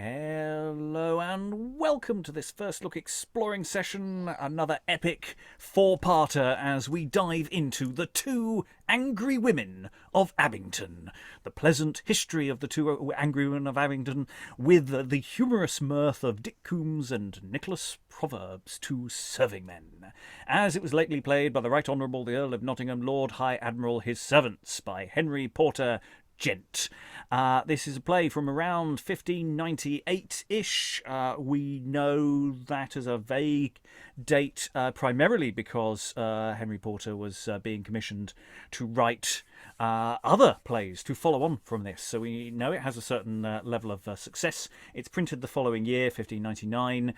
Hello and welcome to this first look exploring session, another epic four-parter as we dive into the two angry women of Abingdon, the pleasant history of the two angry women of Abingdon with the humorous mirth of Dick Coomes and Nicholas Proverbs, two serving men, as it was lately played by the Right Honourable the Earl of Nottingham, Lord High Admiral, His Servants, by Henry Porter Gent. This is a play from around 1598-ish. We know that as a vague date, primarily because Henry Porter was being commissioned to write other plays to follow on from this. So we know it has a certain level of success. It's printed the following year, 1599,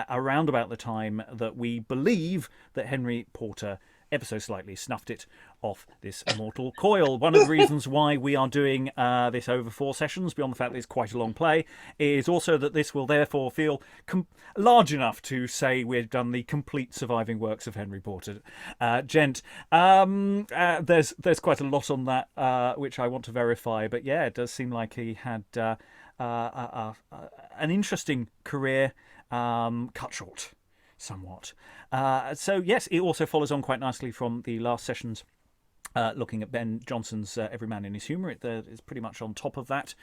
around about the time that we believe that Henry Porter ever so slightly snuffed it off this mortal coil. One of the reasons why we are doing this over 4 sessions, beyond the fact that it's quite a long play, is also that this will therefore feel large enough to say we've done the complete surviving works of Henry Porter Gent. There's quite a lot on that which I want to verify, but yeah, it does seem like he had an interesting career cut short somewhat. So yes, it also follows on quite nicely from the last sessions, looking at Ben Jonson's Every Man in His Humour. It's pretty much on top of that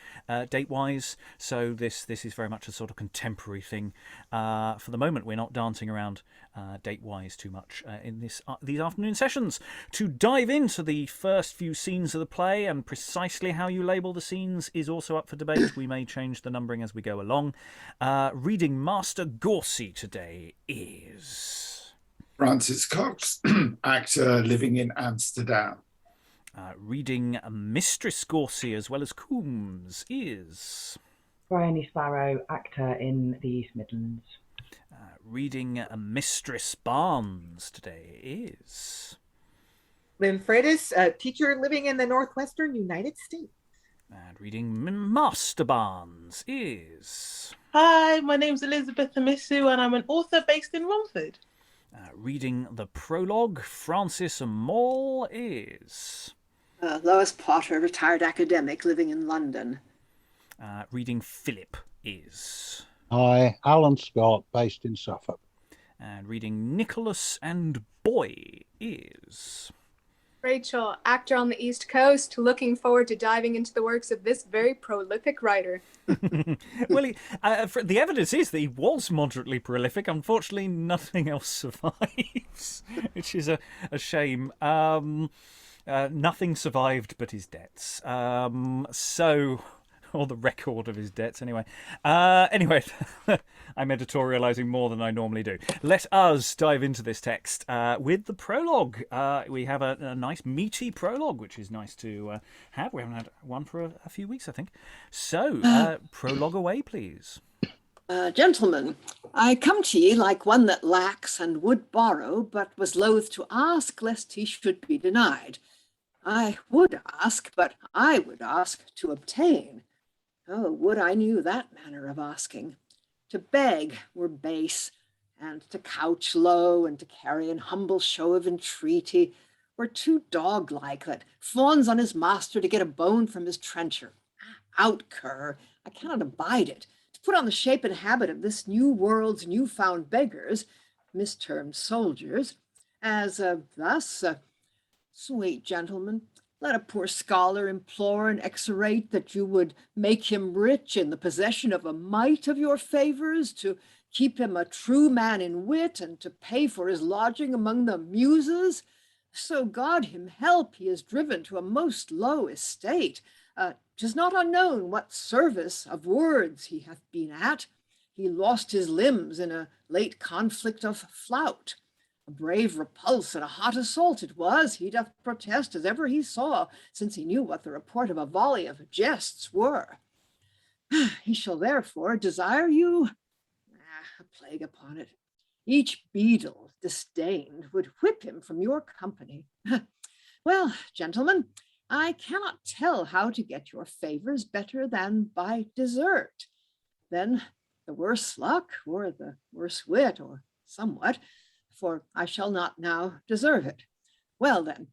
date-wise, so this is very much a sort of contemporary thing. For the moment, we're not dancing around date-wise too much in these afternoon sessions. To dive into the first few scenes of the play, and precisely how you label the scenes is also up for debate. We may change the numbering as we go along. Reading Master Goursey today is Francis Cox, actor living in Amsterdam. Reading Mistress Goursey as well as Coomes is Briony Sparrow, actor in the East Midlands. Reading Mistress Barnes today is Lynn Freitas, teacher living in the northwestern United States. And reading Master Barnes is Hi, my name's Elizabeth Amisu and I'm an author based in Romford. Reading the Prologue, Francis Mall is Lois Potter, retired academic living in London. Reading Phillip is Hi, Alan Scott, based in Suffolk. And reading Nicholas and Boy is Rachael, actor on the East Coast, looking forward to diving into the works of this very prolific writer. Well, the evidence is that he was moderately prolific. Unfortunately, nothing else survives, which is a shame. Nothing survived but his debts. Or the record of his debts, anyway. Anyway, I'm editorialising more than I normally do. Let us dive into this text with the prologue. We have a nice meaty prologue, which is nice to have. We haven't had one for a few weeks, I think. So, prologue away, please. Gentlemen, I come to ye like one that lacks and would borrow, but was loath to ask, lest he should be denied. I would ask, but I would ask to obtain. Oh, would I knew that manner of asking. To beg were base, and to couch low, and to carry an humble show of entreaty, were too dog-like that fawns on his master to get a bone from his trencher. Out, cur, I cannot abide it, to put on the shape and habit of this new world's new-found beggars, mistermed soldiers, as thus, sweet gentlemen, let a poor scholar implore and exorate that you would make him rich in the possession of a mite of your favors, to keep him a true man in wit, and to pay for his lodging among the muses. So God him help, he is driven to a most low estate. 'Tis not unknown what service of words he hath been at. He lost his limbs in a late conflict of flout. A brave repulse and a hot assault it was, he doth protest, as ever he saw, since he knew what the report of a volley of jests were. He shall therefore desire you, a plague upon it. Each beadle disdained would whip him from your company. Well, gentlemen, I cannot tell how to get your favors better than by desert. Then the worse luck, or the worse wit, or somewhat, for I shall not now deserve it. Well then,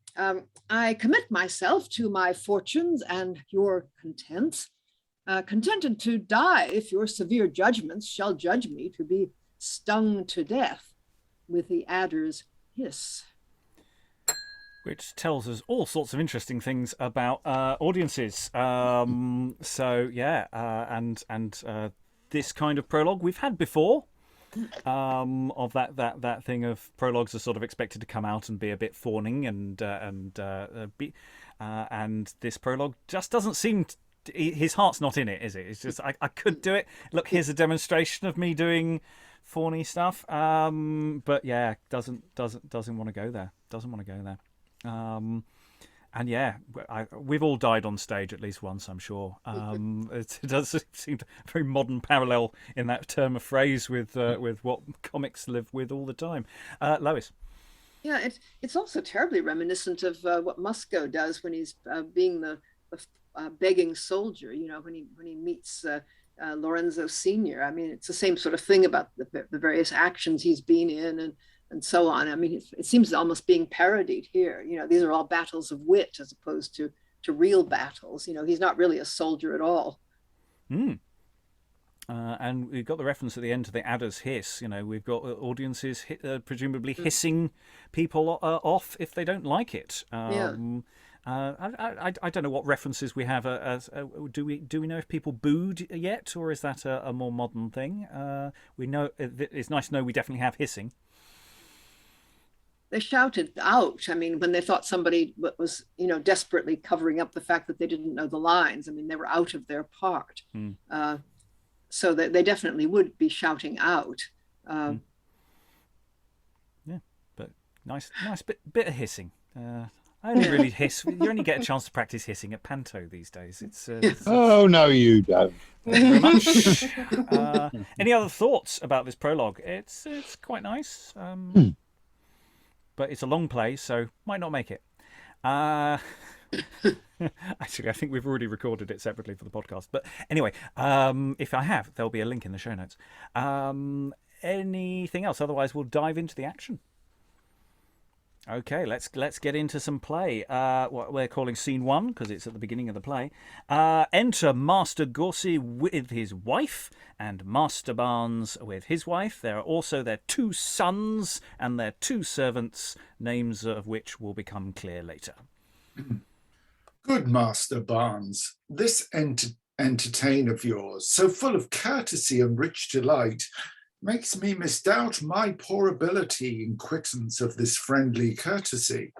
I commit myself to my fortunes and your contents. contented to die if your severe judgments shall judge me to be stung to death with the adder's hiss. Which tells us all sorts of interesting things about audiences. And this kind of prologue we've had before. Of that thing of prologues are sort of expected to come out and be a bit fawning, and this prologue just doesn't seem. His heart's not in it, is it? It's just I could do it. Look, here's a demonstration of me doing fawny stuff. But yeah, doesn't want to go there. Doesn't want to go there. And yeah, we've all died on stage at least once, I'm sure. It does seem a very modern parallel in that term of phrase with what comics live with all the time. Lois. Yeah, it's also terribly reminiscent of what Musco does when he's being the begging soldier. You know, when he meets Lorenzo Senior. I mean, it's the same sort of thing about the various actions he's been in and so on. I mean, it seems almost being parodied here. You know, these are all battles of wit as opposed to real battles. You know, he's not really a soldier at all. And we've got the reference at the end to the adder's hiss. You know, we've got audiences presumably hissing people off if they don't like it. I don't know what references we have. Do we know if people booed yet, or is that a more modern thing? We know it's nice to know we definitely have hissing. They shouted out. I mean, when they thought somebody was, you know, desperately covering up the fact that they didn't know the lines. I mean, they were out of their part. So they definitely would be shouting out. Yeah, but nice bit of hissing. I only really hiss. You only get a chance to practice hissing at Panto these days. It's Oh, no, you don't. Thank you very much. Any other thoughts about this prologue? It's quite nice. But it's a long play, so might not make it. Actually, I think we've already recorded it separately for the podcast. But anyway, if I have, there'll be a link in the show notes. Anything else? Otherwise, we'll dive into the action. Okay, let's get into some play. What we're calling scene 1 because it's at the beginning of the play. Enter Master Goursey with his wife and Master Barnes with his wife. There are also their 2 sons and their 2 servants, names of which will become clear later. Good Master Barnes, this entertain of yours, so full of courtesy and rich delight, makes me misdoubt my poor ability in quittance of this friendly courtesy.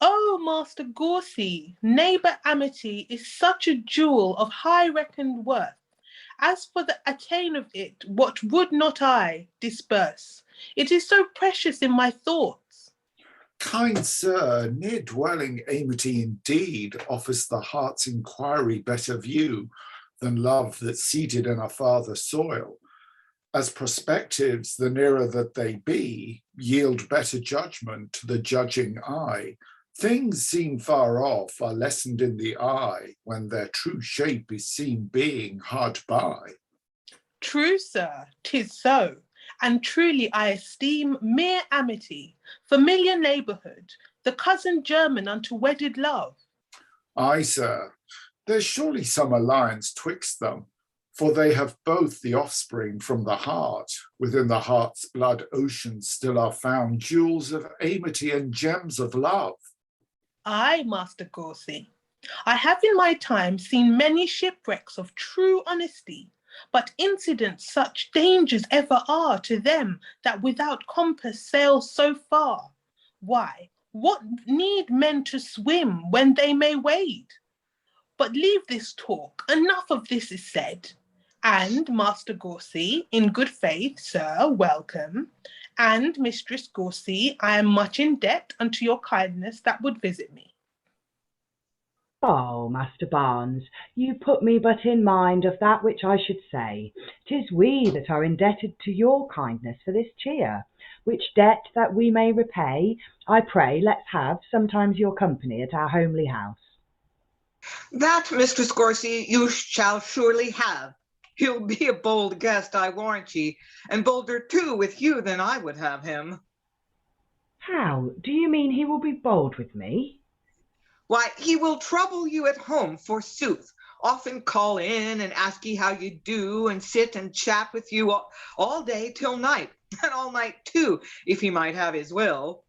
Oh, Master Goursey, neighbour amity is such a jewel of high reckoned worth. As for the attain of it, what would not I disperse? It is so precious in my thoughts. Kind sir, near dwelling amity indeed offers the heart's inquiry better view than love that's seated in a farther soil. As perspectives, the nearer that they be, yield better judgment to the judging eye. Things seen far off are lessened in the eye when their true shape is seen being hard by. True, sir, 'tis so, and truly I esteem mere amity, familiar neighbourhood, the cousin german unto wedded love. Aye, sir, there's surely some alliance twixt them, for they have both the offspring from the heart. Within the heart's blood ocean still are found jewels of amity and gems of love. Aye, Master Goursey, I have in my time seen many shipwrecks of true honesty, but incidents such dangers ever are to them that without compass sail so far. Why, what need men to swim when they may wade? But leave this talk, enough of this is said. And Master Goursey, in good faith, sir, welcome. And Mistress Goursey, I am much in debt unto your kindness that would visit me. Oh, Master Barnes, you put me but in mind of that which I should say. 'Tis we that are indebted to your kindness for this cheer, which debt that we may repay, I pray let's have sometimes your company at our homely house. That, Mistress Goursey, you shall surely have. He'll be a bold guest, I warrant ye, and bolder too with you than I would have him. How? Do you mean he will be bold with me? Why, he will trouble you at home, forsooth, often call in and ask ye how you do and sit and chat with you all day till night, and all night too, if he might have his will.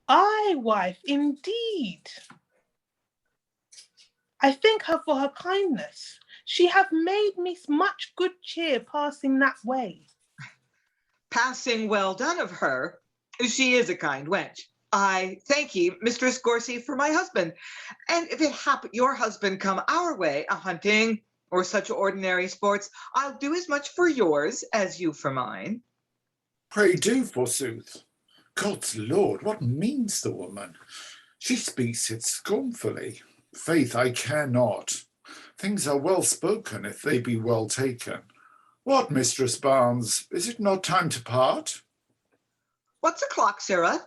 Aye, wife, indeed. I thank her for her kindness. She have made me much good cheer passing that way. Passing well done of her. She is a kind wench. I thank ye, Mistress Goursey, for my husband. And if it happen your husband come our way, a hunting or such ordinary sports, I'll do as much for yours as you for mine. Pray do, forsooth. God's Lord, what means the woman? She speaks it scornfully. Faith, I care not. Things are well spoken if they be well taken. What, Mistress Barnes, is it not time to part? What's o'clock, Sarah?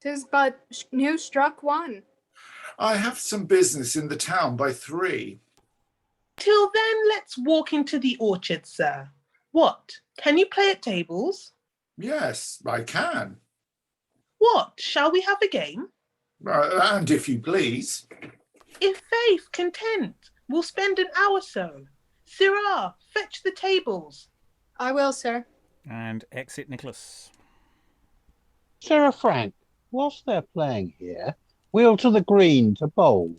"'Tis but new struck 1. I have some business in the town by 3. Till then, let's walk into the orchard, sir. What, can you play at tables? Yes, I can. What, shall we have a game? And if you please. If faith content, we'll spend an hour so. Sirrah, fetch the tables. "I will, sir." And exit Nicholas. Sarah Frank, whilst they're playing here, wheel to the green to bowls.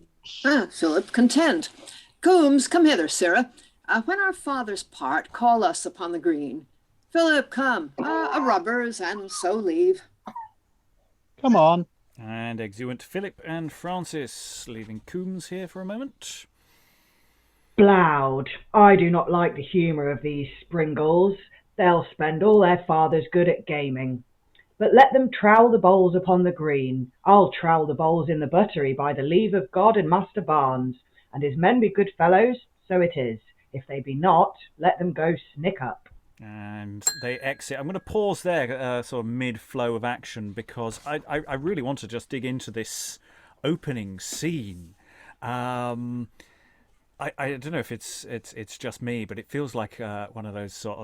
Phillip, content. Coomes, come hither, Sarah. When our fathers part, call us upon the green. Phillip, come, a rubbers, and so leave. Come on. And exeunt Philip and Francis, leaving Coomes here for a moment. Bloud, I do not like the humour of these springles. They'll spend all their fathers good at gaming. But let them trowel the bowls upon the green. I'll trowel the bowls in the buttery by the leave of God and Master Barnes. And his men be good fellows, so it is. If they be not, let them go snick up. And they exit. I'm going to pause there, sort of mid-flow of action, because I really want to just dig into this opening scene. I don't know if it's just me, but it feels like one of those sort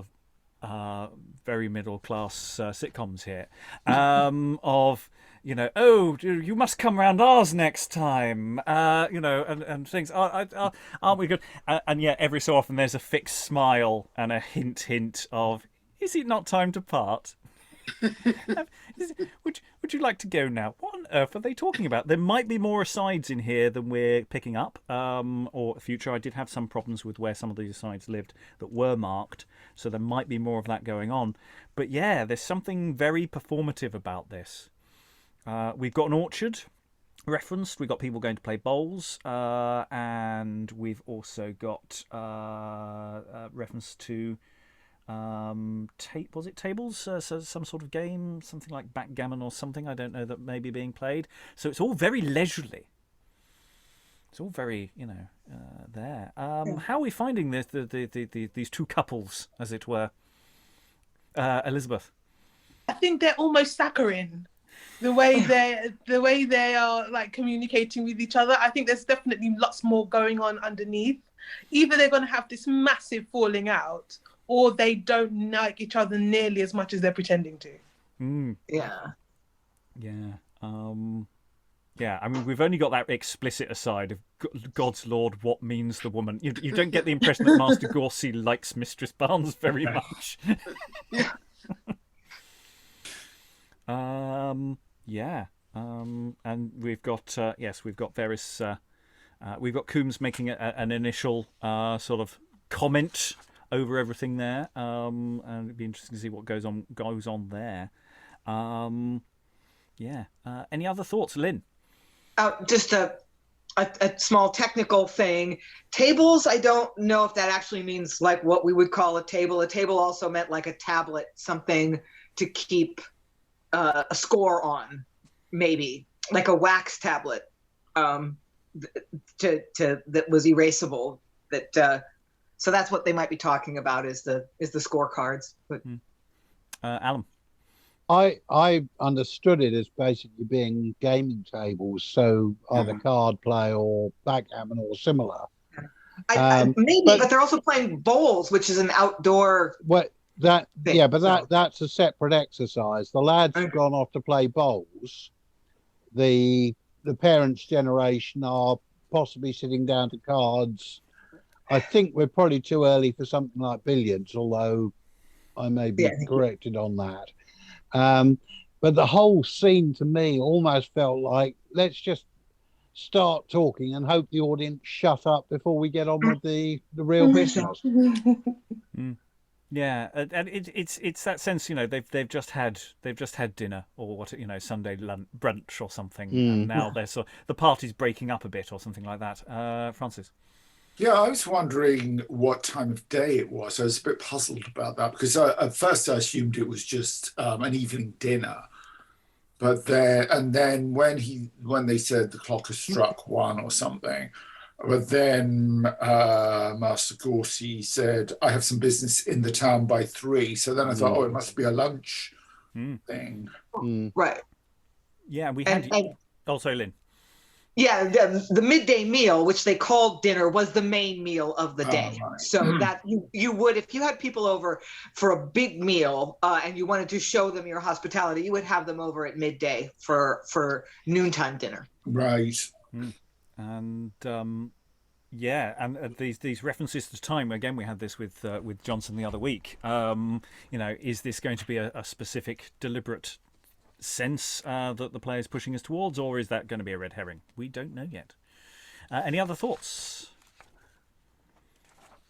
of very middle-class sitcoms here, of, you know, oh, you must come round ours next time, you know, and things. Aren't we good? And yet every so often there's a fixed smile and a hint of, is it not time to part? Would you like to go now? What on earth are they talking about? There might be more asides in here than we're picking up, or future. I did have some problems with where some of these asides lived that were marked, so there might be more of that going on. But yeah, there's something very performative about this. We've got an orchard referenced. We've got people going to play bowls, and we've also got reference to was it tables? So some sort of game, something like Backgammon or something. I don't know, that may be being played. So it's all very leisurely. It's all very, you know, there. How are we finding these two couples, as it were? Elizabeth? I think they're almost saccharine. The way they are like communicating with each other. I think there's definitely lots more going on underneath. Either they're going to have this massive falling out, or they don't like each other nearly as much as they're pretending to. Yeah. Yeah, I mean, we've only got that explicit aside of God's Lord, what means the woman. You don't get the impression that Master Goursey likes Mistress Barnes very much. Yeah. And we've got we've got various. We've got Coomes making an initial sort of comment over everything there, and it'd be interesting to see what goes on there. Any other thoughts, Lynn? Just a small technical thing. Tables, I don't know if that actually means like what we would call a table. A table also meant like a tablet, something to keep a score on, maybe like a wax tablet that was erasable. So that's what they might be talking about is the scorecards. But Alan, I understood it as basically being gaming tables, so either card play or backgammon or similar. Maybe, but they're also playing bowls, which is an outdoor. Well, That's a separate exercise. The lads have gone off to play bowls. The parents' generation are possibly sitting down to cards. I think we're probably too early for something like billiards, although I may be corrected on that. But the whole scene to me almost felt like, let's just start talking and hope the audience shut up before we get on with the real business. Yeah, and it's that sense, they've just had dinner or Sunday brunch or something, and now the party's breaking up a bit or something like that. Francis. Yeah, I was wondering what time of day it was. I was a bit puzzled about that because at first I assumed it was just an evening dinner, but then when they said the clock has struck 1 or something. But then Master Goursey said, I have some business in the town by 3. So then I thought, it must be a lunch thing. Right. Yeah, we had... Also, Lynn. Yeah, the midday meal, which they called dinner, was the main meal of the day. Right. So that you would, if you had people over for a big meal and you wanted to show them your hospitality, you would have them over at midday for noontime dinner. Right. And these references to time again. We had this with Johnson the other week. Is this going to be a specific, deliberate sense that the player's pushing us towards, or is that going to be a red herring? We don't know yet. Any other thoughts?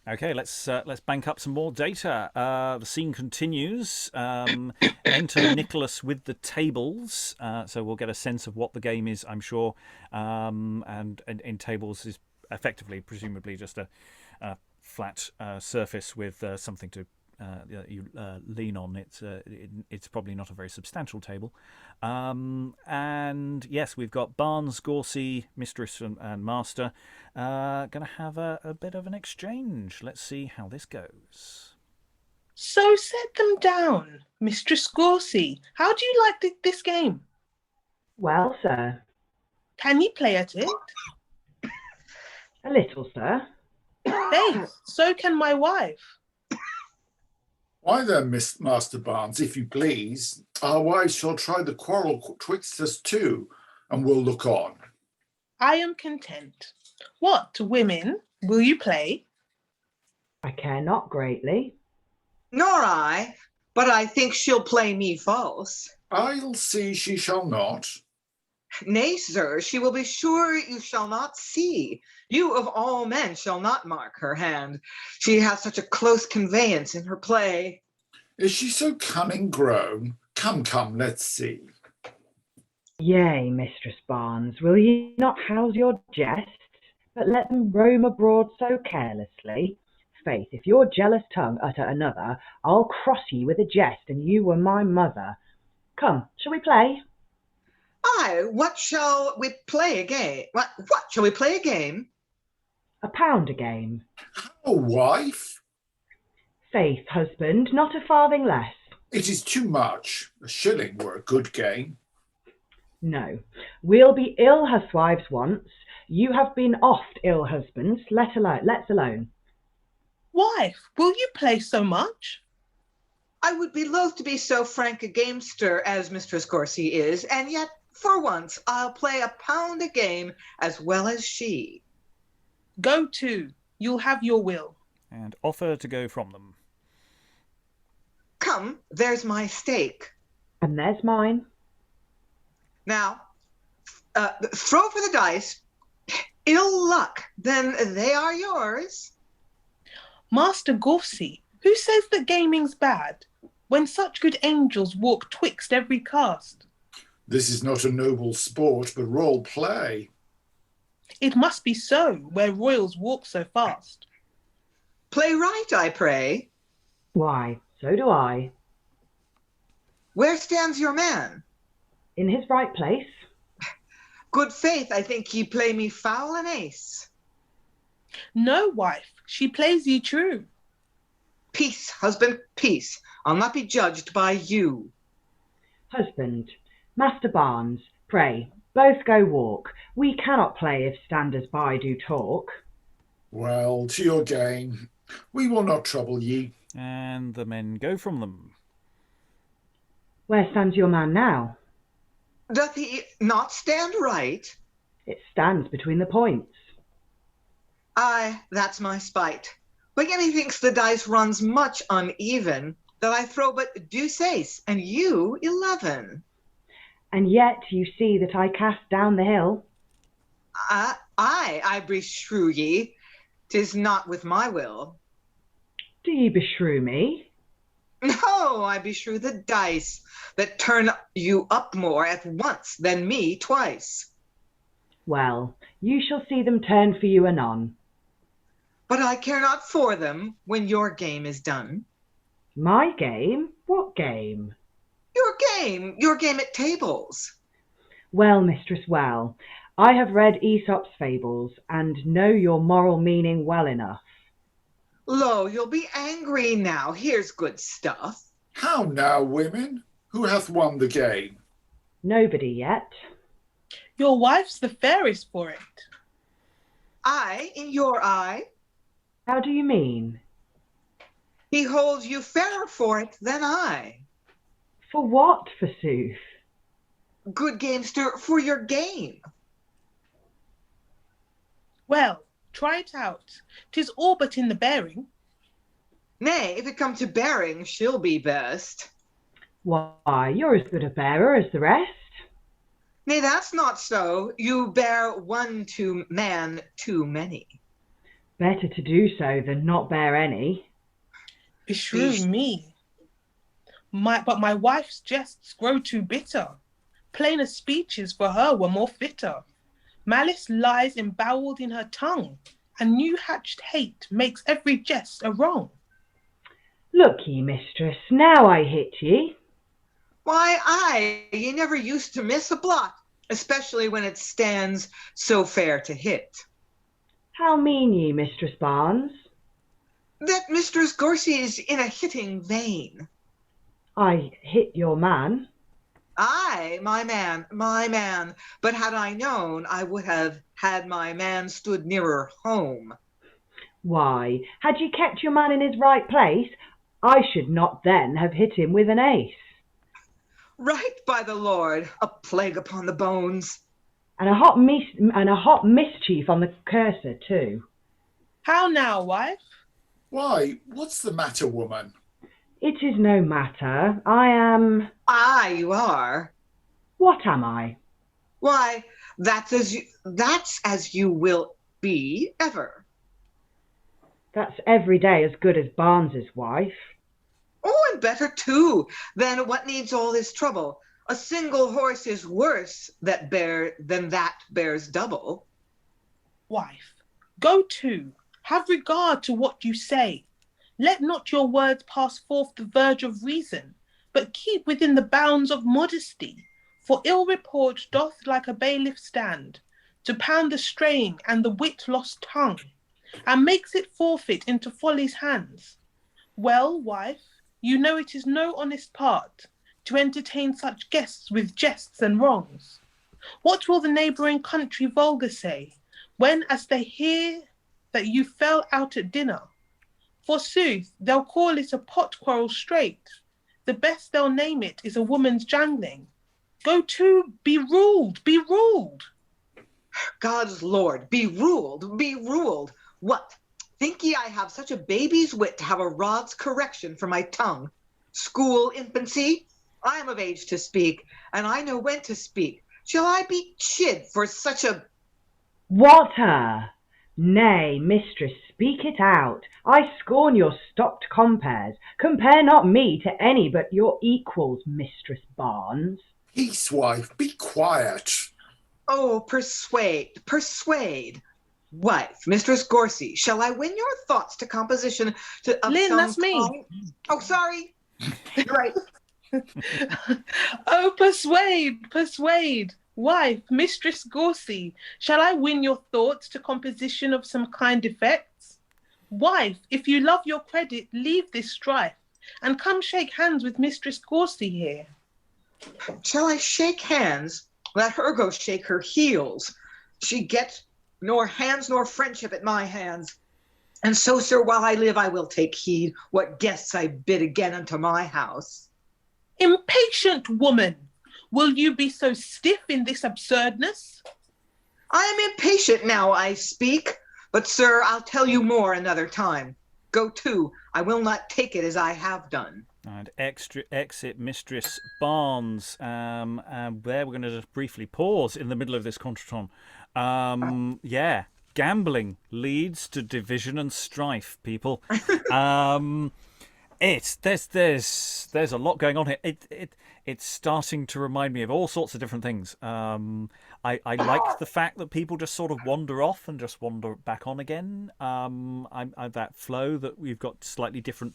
Okay, let's bank up some more data. The scene continues. Enter Nicholas with the tables. So we'll get a sense of what the game is, I'm sure. And in tables is effectively, presumably, just a flat surface with something to you lean on. It's probably not a very substantial table. And yes, we've got Barnes, Goursey, Mistress and Master going to have a bit of an exchange. Let's see how this goes. So set them down, Mistress Goursey. How do you like this game? Well, sir. Can you play at it? A little, sir. Faith, so can my wife. Why then, Miss Master Barnes, if you please, our wives shall try the quarrel twixt us too, and we'll look on. I am content. What, women, will you play? I care not greatly. Nor I, but I think she'll play me false. I'll see she shall not. Nay, sir, she will be sure you shall not see. You of all men shall not mark her hand. She hath such a close conveyance in her play. Is she so cunning grown? Come, let's see. Yea, Mistress Barnes, will ye not house your jests, but let them roam abroad so carelessly? Faith, if your jealous tongue utter another, I'll cross ye with a jest, and you were my mother. Come, shall we play? Aye, what shall we play a game? What shall we play a game? A pound a game. How, wife? Faith, husband, not a farthing less. It is too much. A shilling were a good game. No, we'll be ill huswives once. You have been oft ill husbands. Let's alone. Wife, will you play so much? I would be loath to be so frank a gamester as Mistress Goursey is, and yet, for once, I'll play a pound a game as well as she. Go to. You'll have your will. And offer to go from them. Come, there's my stake. And there's mine. Now, throw for the dice. Ill luck, then they are yours. Master Goursey, who says that gaming's bad, when such good angels walk twixt every cast? This is not a noble sport, but royal play. It must be so, where royals walk so fast. Play right, I pray. Why, so do I. Where stands your man? In his right place. Good faith, I think ye play me foul and ace. No, wife, she plays ye true. Peace, husband, peace. I'll not be judged by you. Husband, Master Barnes, pray, both go walk. We cannot play if standers by do talk. Well, to your game. We will not trouble ye. And the men go from them. Where stands your man now? Doth he not stand right? It stands between the points. Aye, that's my spite. But yet methinks the dice runs much uneven, that I throw but deuce ace, and you 11. And yet you see that I cast down the hill. I beshrew ye. 'Tis not with my will. Do ye beshrew me? No, I beshrew the dice, that turn you up more at once than me twice. Well, you shall see them turn for you anon. But I care not for them when your game is done. My game? What game? Your game at tables. Well, mistress, well, I have read Aesop's fables and know your moral meaning well enough. Lo, you'll be angry now. Here's good stuff. How now, women? Who hath won the game? Nobody yet. Your wife's the fairest for it. I, in your eye? How do you mean? He holds you fairer for it than I. For what, forsooth? Good gamester, for your game. Well, try it out. 'Tis all but in the bearing. Nay, if it come to bearing, she'll be best. Why, you're as good a bearer as the rest. Nay, that's not so. You bear one too man too many. Better to do so than not bear any. Beshrew me. But my wife's jests grow too bitter. Plainer speeches for her were more fitter. Malice lies embowelled in her tongue, and new-hatched hate makes every jest a wrong. Look ye, mistress, now I hit ye. Why, ye never used to miss a blot, especially when it stands so fair to hit. How mean ye, Mistress Barnes? That Mistress Goursey is in a hitting vein. I hit your man. Aye, my man. But had I known, I would have had my man stood nearer home. Why, had ye kept your man in his right place, I should not then have hit him with an ace. Right by the Lord, a plague upon the bones. And a hot mischief on the cursor too. How now, wife? Why, what's the matter, woman? It is no matter. I am... Aye, you are. What am I? Why, that's as you will be ever. That's every day as good as Barnes's wife. Oh, and better too. Then what needs all this trouble? A single horse is worse than that bears double. Wife, go to. Have regard to what you say. Let not your words pass forth the verge of reason, but keep within the bounds of modesty. For ill report doth like a bailiff stand, to pound the straying and the wit-lost tongue, and makes it forfeit into folly's hands. Well, wife, you know it is no honest part to entertain such guests with jests and wrongs. What will the neighbouring country vulgar say, when as they hear that you fell out at dinner? Forsooth, they'll call it a pot quarrel straight. The best they'll name it is a woman's jangling. Go to, be ruled, be ruled. God's Lord, be ruled, be ruled. What? Think ye I have such a baby's wit to have a rod's correction for my tongue? School infancy? I am of age to speak, and I know when to speak. Shall I be chid for such a... What? Nay, mistress, speak it out. I scorn your stocked compares. Compare not me to any but your equals, Mistress Barnes. Peace, wife, be quiet. Oh, persuade. Wife, Mistress Goursey, shall I win your thoughts to composition to... Lynn, that's me. Oh, sorry. You're right. Oh, persuade. Wife, Mistress Goursey, shall I win your thoughts to composition of some kind effects? Wife, if you love your credit, leave this strife, and come shake hands with Mistress Goursey here. Shall I shake hands? Let her go shake her heels. She gets nor hands nor friendship at my hands. And so, sir, while I live, I will take heed what guests I bid again unto my house. Impatient woman, will you be so stiff in this absurdness? I am impatient now I speak, but, sir, I'll tell you more another time. Go to, I will not take it as I have done. And exit Mistress Barnes. And there we're going to just briefly pause in the middle of this Contratone. Yeah, gambling leads to division and strife, people. There's a lot going on here. It's starting to remind me of all sorts of different things. I like the fact that people just sort of wander off and just wander back on again. That flow that we've got slightly different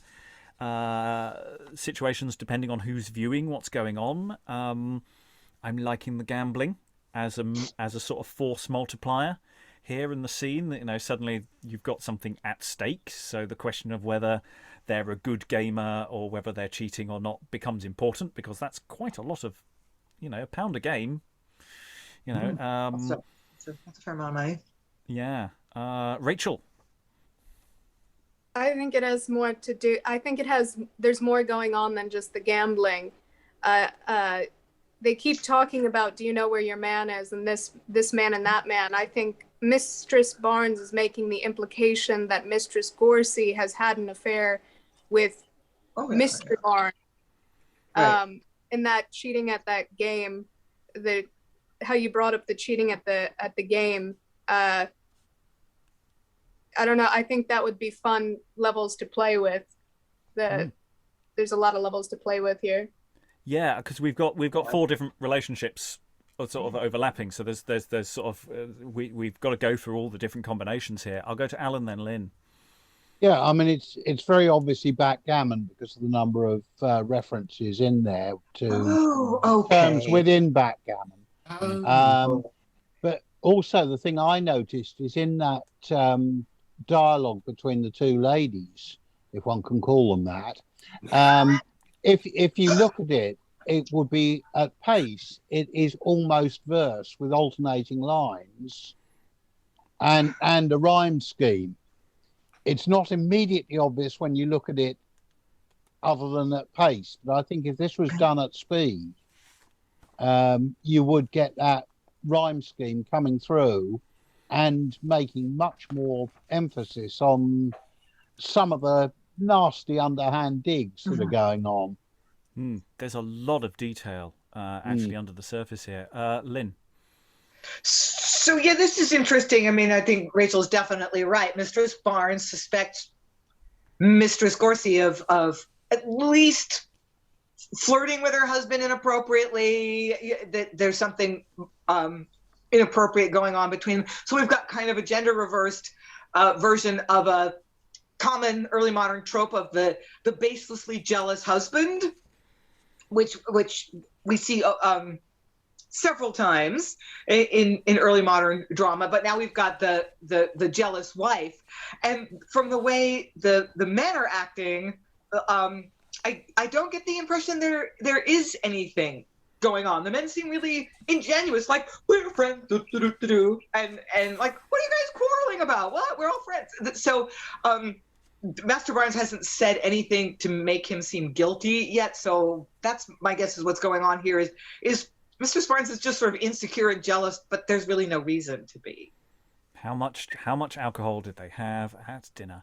situations depending on who's viewing what's going on. I'm liking the gambling as a sort of force multiplier here in the scene. You know, suddenly you've got something at stake. So the question of whether they're a good gamer or whether they're cheating or not becomes important, because that's quite a lot of, a pound a game. That's a fair amount of money. Yeah. Rachael. I think it has more to do. I think there's more going on than just the gambling. They keep talking about, do you know where your man is? And this man and that man. I think Mistress Barnes is making the implication that Mistress Goursey has had an affair with Mr. Barnes. Right. In that cheating at that game, how you brought up the cheating at the game. I don't know. I think that would be fun levels to play with. There's a lot of levels to play with here. Yeah, because we've got 4 different relationships sort of overlapping. So there's sort of we've got to go through all the different combinations here. I'll go to Alan, then Lynn. Yeah, I mean it's very obviously backgammon because of the number of references in there to terms within backgammon. But also the thing I noticed is in that dialogue between the 2 ladies, if one can call them that. If you look at it, it would be at pace. It is almost verse with alternating lines and a rhyme scheme. It's not immediately obvious when you look at it other than at pace. But I think if this was done at speed, you would get that rhyme scheme coming through and making much more emphasis on some of the nasty underhand digs that are going on. There's a lot of detail actually under the surface here. Lynn. So yeah, this is interesting. I mean, I think Rachel's definitely right. Mistress Barnes suspects Mistress Goursey of at least flirting with her husband inappropriately. That there's something inappropriate going on between them. So we've got kind of a gender reversed version of a common early modern trope of the baselessly jealous husband, which we see several times in early modern drama. But now we've got the jealous wife, and from the way the men are acting, I don't get the impression there is anything going on. The men seem really ingenuous, like we're friends, and like, what are you guys quarreling about? What? We're all friends. So Master Barnes hasn't said anything to make him seem guilty yet. So that's my guess is what's going on here is Mistress Barnes is just sort of insecure and jealous, but there's really no reason to be. How much alcohol did they have at dinner?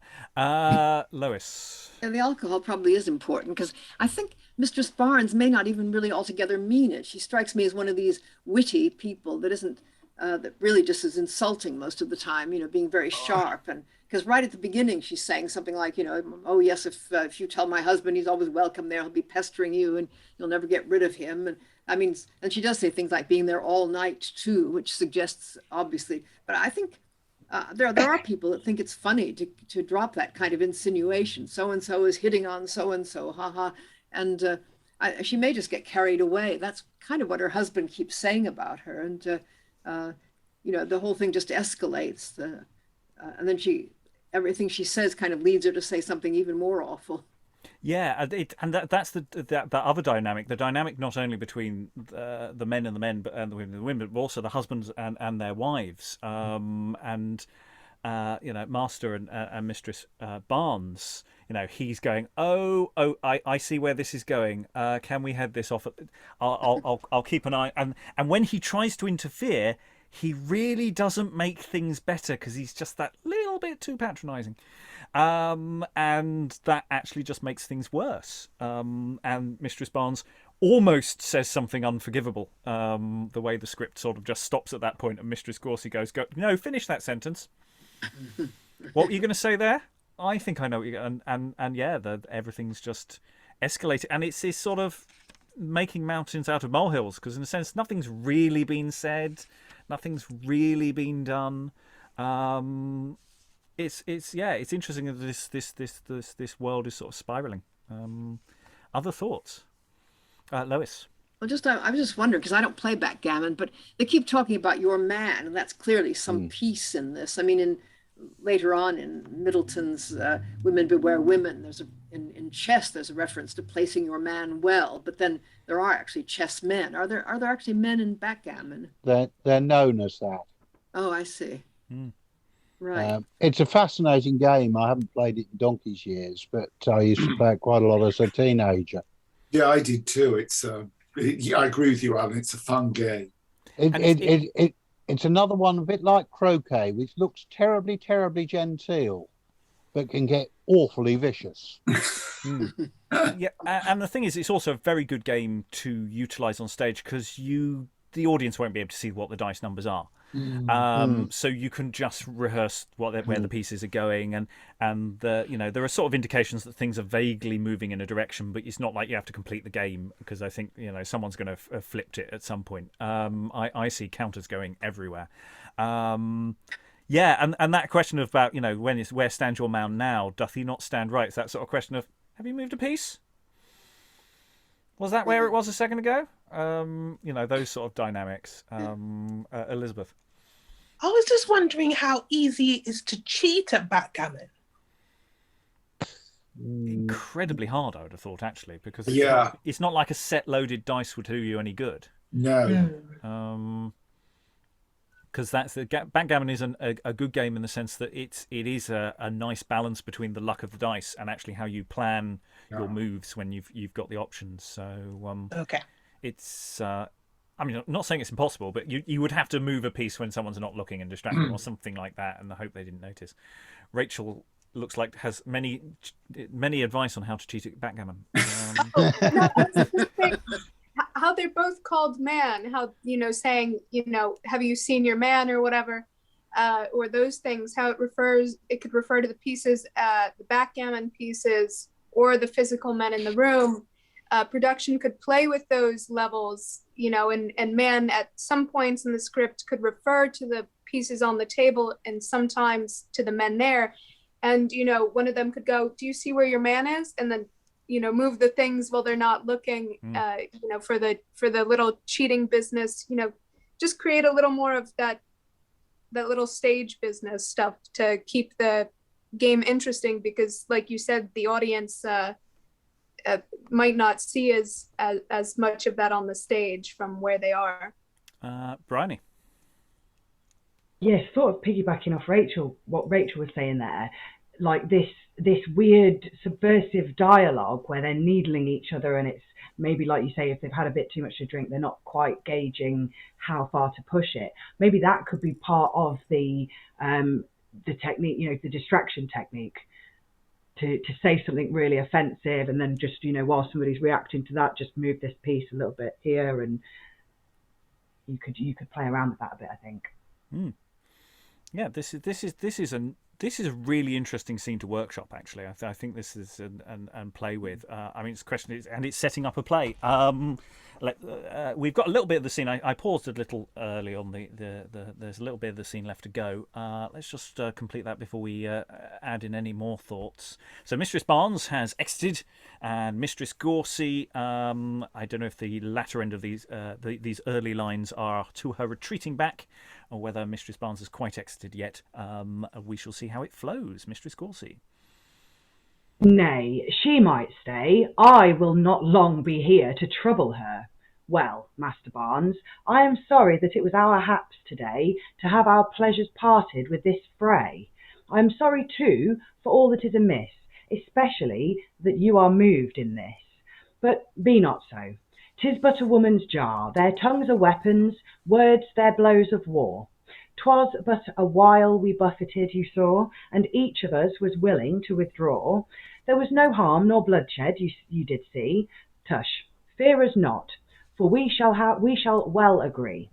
Lois. And the alcohol probably is important because I think Mistress Barnes may not even really altogether mean it. She strikes me as one of these witty people that isn't, that really just is insulting most of the time, being very sharp. And because right at the beginning, she's saying something like, oh, yes, if you tell my husband he's always welcome there, he'll be pestering you and you'll never get rid of him. And I mean, and she does say things like being there all night too, which suggests obviously, but I think there are people that think it's funny to drop that kind of insinuation. So-and-so is hitting on so-and-so, haha. And she may just get carried away. That's kind of what her husband keeps saying about her. And, the whole thing just escalates. And then everything she says kind of leads her to say something even more awful. Yeah, that's the other dynamic. The dynamic not only between the men and the men, and the women, but also the husbands and their wives. And Master and Mistress Barnes, he's going, I see where this is going. Can we head this off? I'll keep an eye. And when he tries to interfere, he really doesn't make things better because he's just that little bit too patronising. And that actually just makes things worse. And Mistress Barnes almost says something unforgivable. The way the script sort of just stops at that point, and Mistress Goursey goes, "No, finish that sentence." What were you going to say there? I think I know what you're and yeah, everything's just escalated, and it's this sort of making mountains out of molehills, because in a sense nothing's really been said, nothing's really been done. It's interesting that this world is sort of spiraling. Other thoughts, Lois? Well, I'm just wondering, because I don't play backgammon, but they keep talking about your man, and that's clearly some piece in this. I mean, later on in Middleton's Women Beware Women, in chess there's a reference to placing your man well, but then there are actually chess men. Are there actually men in backgammon? They're known as that. Oh, I see. Right. It's a fascinating game. I haven't played it in donkey's years, but I used to play it quite a lot as a teenager. Yeah, I did too. I agree with you, Alan. It's a fun game. It's another one a bit like croquet, which looks terribly, terribly genteel, but can get awfully vicious. Yeah, and the thing is, it's also a very good game to utilise on stage because the audience won't be able to see what the dice numbers are. So you can just rehearse where the pieces are going, and there are sort of indications that things are vaguely moving in a direction, but it's not like you have to complete the game, because I think someone's going to have flipped it at some point. I see counters going everywhere. And that question about where stands your man now? Doth he not stand right? It's that sort of question of, have you moved a piece? Was that where it was a second ago? Those sort of dynamics. Elizabeth? I was just wondering how easy it is to cheat at backgammon. Incredibly hard, I would have thought, actually, because it's not like a set loaded dice would do you any good. No. Because backgammon is a good game in the sense that it is a nice balance between the luck of the dice and actually how you plan your moves when you've got the options. So it's I'm not saying it's impossible, but you would have to move a piece when someone's not looking and distract them or something like that, and I hope they didn't notice. Rachael looks like has many advice on how to cheat at backgammon. How they're both called man, how saying have you seen your man or whatever, or those things, how it could refer to the pieces, the backgammon pieces, or the physical men in the room. Production could play with those levels, and man at some points in the script could refer to the pieces on the table and sometimes to the men there, and one of them could go, "Do you see where your man is?" and then move the things while they're not looking, for the little cheating business, just create a little more of that little stage business stuff to keep the game interesting, because like you said, the audience might not see as much of that on the stage from where they are. Briony? Yes, sort of piggybacking off what Rachael was saying there, like this weird subversive dialogue where they're needling each other, and it's maybe, like you say, if they've had a bit too much to drink, they're not quite gauging how far to push it. Maybe that could be part of the technique, the distraction technique, to say something really offensive, and then just while somebody's reacting to that, just move this piece a little bit here, and you could play around with that a bit, I think. Yeah, this is a really interesting scene to workshop. Actually, I think this is and play with. It's a question, and it's setting up a play. We've got a little bit of the scene. I paused a little early on there's a little bit of the scene left to go. Let's just complete that before we add in any more thoughts. So Mistress Barnes has exited, and Mistress Goursey, I don't know if the latter end of these early lines are to her retreating back, or whether Mistress Barnes has quite exited yet. We shall see how it flows. Mistress Goursey. Nay, she might stay. I will not long be here to trouble her. Well, Master Barnes, I am sorry that it was our haps today to have our pleasures parted with this fray. I am sorry too for all that is amiss, especially that you are moved in this. But be not so. 'Tis but a woman's jar, their tongues are weapons, words their blows of war. 'Twas but a while we buffeted, you saw, and each of us was willing to withdraw. There was no harm nor bloodshed, you did see. Tush, fear us not, for we shall well agree.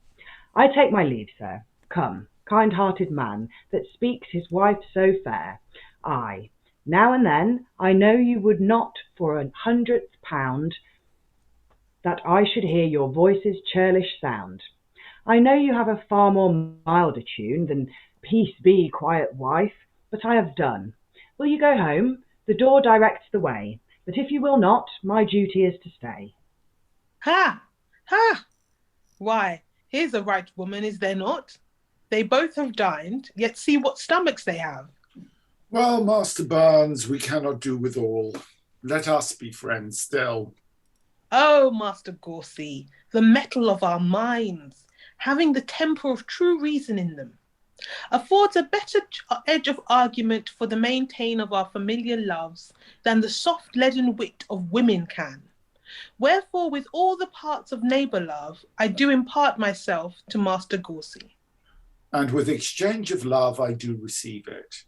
I take my leave, sir. Come, kind-hearted man, that speaks his wife so fair. Ay, now and then, I know you would not for £100 that I should hear your voice's churlish sound. I know you have a far more milder tune than peace be, quiet wife, but I have done. Will you go home? The door directs the way, but if you will not, my duty is to stay. Ha! Ha! Why, here's a right woman, is there not? They both have dined, yet see what stomachs they have. Well, Master Barnes, we cannot do with all. Let us be friends still. Oh, Master Goursey, the metal of our minds, having the temper of true reason in them, affords a better edge of argument for the maintain of our familiar loves than the soft leaden wit of women can. Wherefore, with all the parts of neighbour love, I do impart myself to Master Goursey. And with exchange of love I do receive it.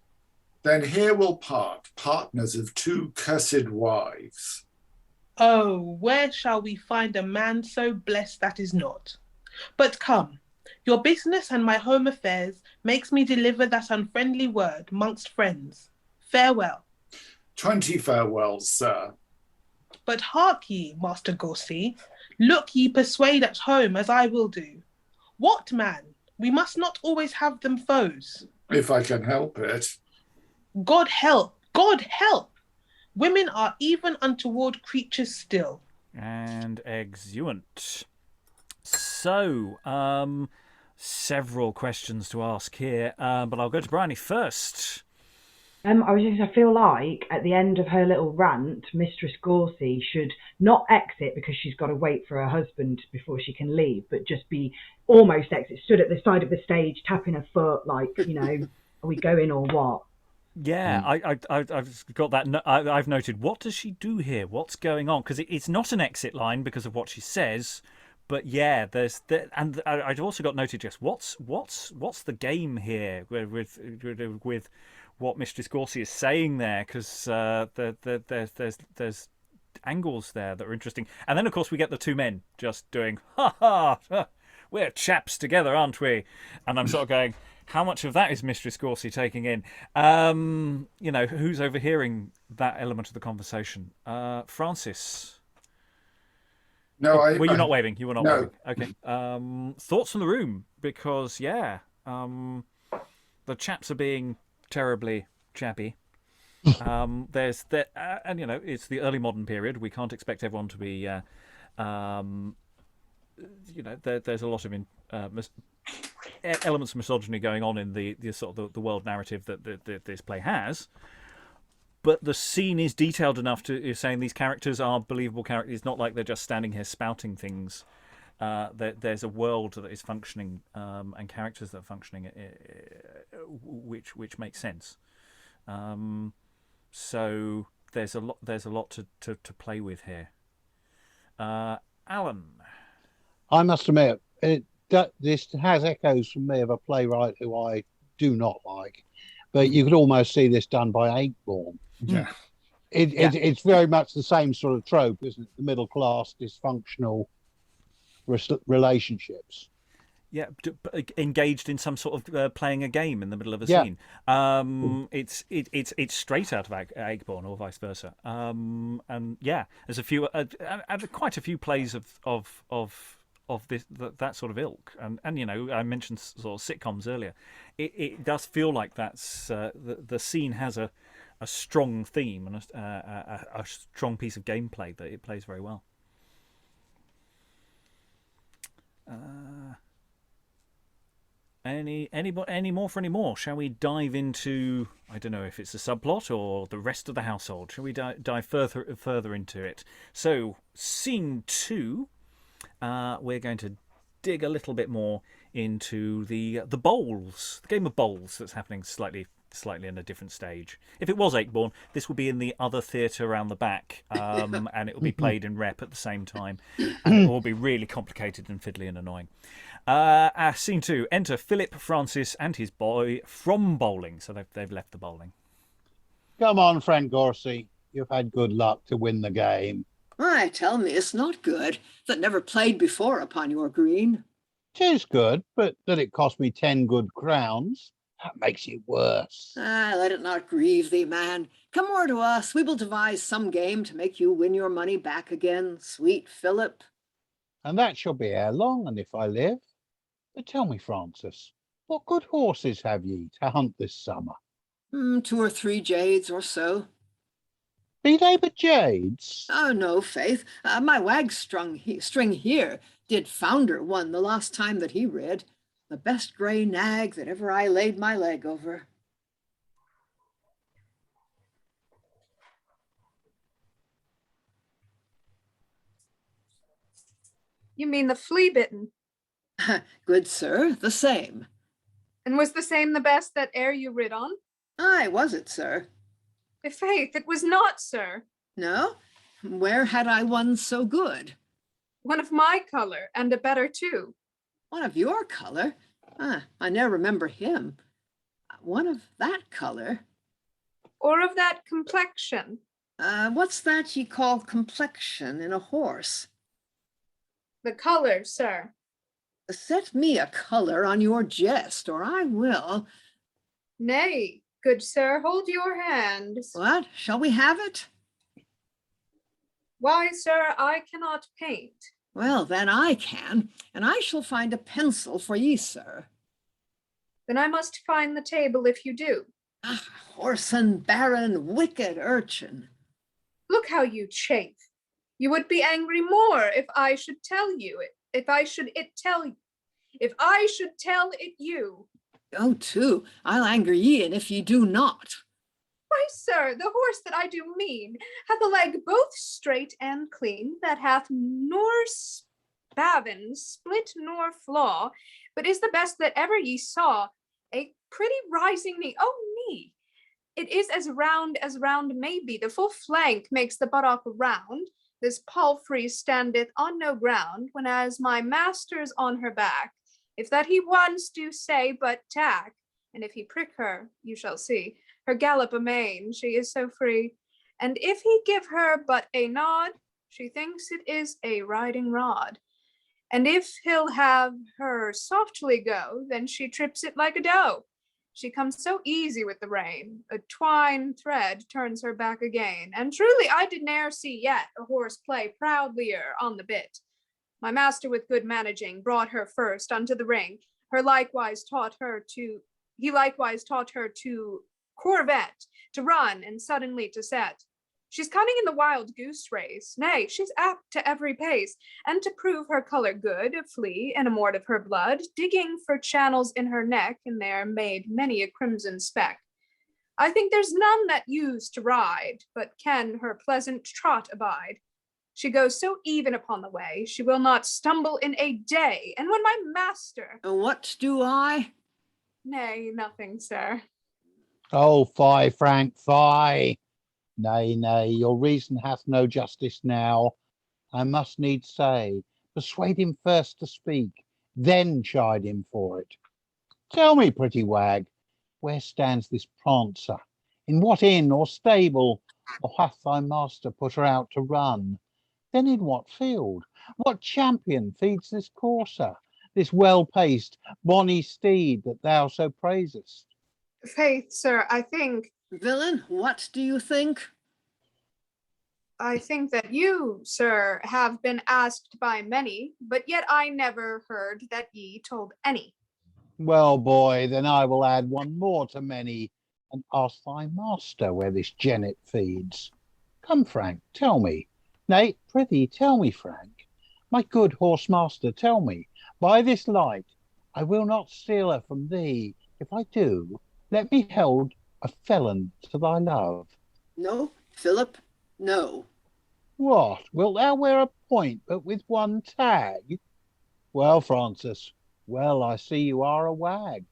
Then here we'll part, partners of two cursed wives. Oh, where shall we find a man so blessed that is not? But come, your business and my home affairs makes me deliver that unfriendly word mongst friends. Farewell. 20 farewells, sir. But hark ye, Master Goursey, look ye persuade at home as I will do. What, man? We must not always have them foes. If I can help it. God help! God help! Women are even untoward creatures still. And exeunt. So, several questions to ask here, but I'll go to Briony first. I feel like at the end of her little rant, Mistress Goursey should not exit because she's got to wait for her husband before she can leave, but just be almost exit, stood at the side of the stage, tapping her foot, like, are we going or what? Yeah, I've got that. I've noted. What does she do here? What's going on? Because it's not an exit line because of what she says, but yeah, and I've also got noted. Just what's the game here with what Mistress Goursey is saying there? Because there's angles there that are interesting, and then of course we get the two men just doing ha, we're chaps together, aren't we? And I'm sort of going, how much of that is Mistress Goursey taking in? Who's overhearing that element of the conversation? Francis. No, were you not waving? You were not no. waving. Okay. Thoughts from the room? Because the chaps are being terribly chappy. And it's the early modern period. We can't expect everyone to be. There's a lot of elements of misogyny going on in the sort of the world narrative that this play has, but the scene is detailed enough to saying these characters are believable characters. It's not like they're just standing here spouting things. There's a world that is functioning and characters that are functioning, which makes sense. So there's a lot to play with here. Alan. I must admit, this has echoes from me of a playwright who I do not like, but you could almost see this done by Ayckbourn. Yeah. It's very much the same sort of trope, isn't it? The middle class dysfunctional relationships. Yeah, engaged in some sort of playing a game in the middle of a scene. It's straight out of Ayckbourn or vice versa. And yeah, there's quite a few plays of that sort of ilk, and I mentioned sort of sitcoms earlier. It does feel like that's the scene has a strong theme and a strong piece of gameplay that it plays very well. Any more? Shall we dive into, I don't know if it's a subplot or the rest of the household? Shall we dive further into it? So, scene 2. We're going to dig a little bit more into the bowls, the game of bowls that's happening slightly slightly in a different stage. If it was Akeborn, this would be in the other theatre around the back, and it will be played in rep at the same time, and it will be really complicated and fiddly and annoying. Scene 2. Enter Phillip, Francis, and his boy from bowling. So they've left the bowling. Come on, friend Goursey. You've had good luck to win the game. Why, tell me it's not good, that never played before upon your green. 'Tis good, but that it cost me 10 good crowns, that makes it worse. Let it not grieve thee, man. Come more to us. We will devise some game to make you win your money back again, sweet Phillip. And that shall be ere long, and if I live. But tell me, Francis, what good horses have ye to hunt this summer? 2 or 3 jades or so. Be they but jades? Oh, no, faith. My wag's string here did founder one the last time that he rid. The best grey nag that ever I laid my leg over. You mean the flea-bitten? Good sir, the same. And was the same the best that e'er you rid on? Aye, was it, sir? Faith, it was not, sir. No? Where had I one so good? One of my colour, and a better too. One of your colour? I ne'er remember him. One of that colour? Or of that complexion. What's that ye call complexion in a horse? The colour, sir. Set me a colour on your jest, or I will. Nay, good sir, hold your hand. What? Shall we have it? Why, sir, I cannot paint. Well, then I can, and I shall find a pencil for ye, sir. Then I must find the table if you do. Whoreson, barren, wicked urchin. Look how you chafe. You would be angry more if I should tell you it. If I should tell it you. Go to, I'll anger ye, and if ye do not. Why, sir, the horse that I do mean hath a leg both straight and clean, that hath nor spavin, split nor flaw, but is the best that ever ye saw. A pretty rising knee, oh knee! It is as round may be. The full flank makes the buttock round. This palfrey standeth on no ground, whenas my master's on her back. If that he once do say but tack, and if he prick her, you shall see, her gallop amain, she is so free. And if he give her but a nod, she thinks it is a riding rod. And if he'll have her softly go, then she trips it like a doe. She comes so easy with the rein, a twine thread turns her back again. And truly I did ne'er see yet a horse play proudlier on the bit. My master with good managing brought her first unto the ring. He likewise taught her to corvette, to run and suddenly to set. She's cunning in the wild goose race, nay, she's apt to every pace, and to prove her colour good, a flea and a mort of her blood, digging for channels in her neck, and there made many a crimson speck. I think there's none that use to ride, but can her pleasant trot abide. She goes so even upon the way, she will not stumble in a day, and when my master— What do I? Nay, nothing, sir. Oh, fie, Frank, fie. Nay, nay, your reason hath no justice now. I must needs say, persuade him first to speak, then chide him for it. Tell me, pretty wag, where stands this prancer? In what inn or stable? Or hath thy master put her out to run? Then in what field? What champion feeds this courser, this well-paced, bonny steed that thou so praisest? Faith, sir, I think— Villain, what do you think? I think that you, sir, have been asked by many, but yet I never heard that ye told any. Well, boy, then I will add one more to many, and ask thy master where this jennet feeds. Come, Frank, tell me. Nay, prithee, tell me, Frank. My good horse master, tell me. By this light, I will not steal her from thee. If I do, let me hold a felon to thy love. No, Phillip, no. What, wilt thou wear a point but with one tag? Well, Francis, well, I see you are a wag.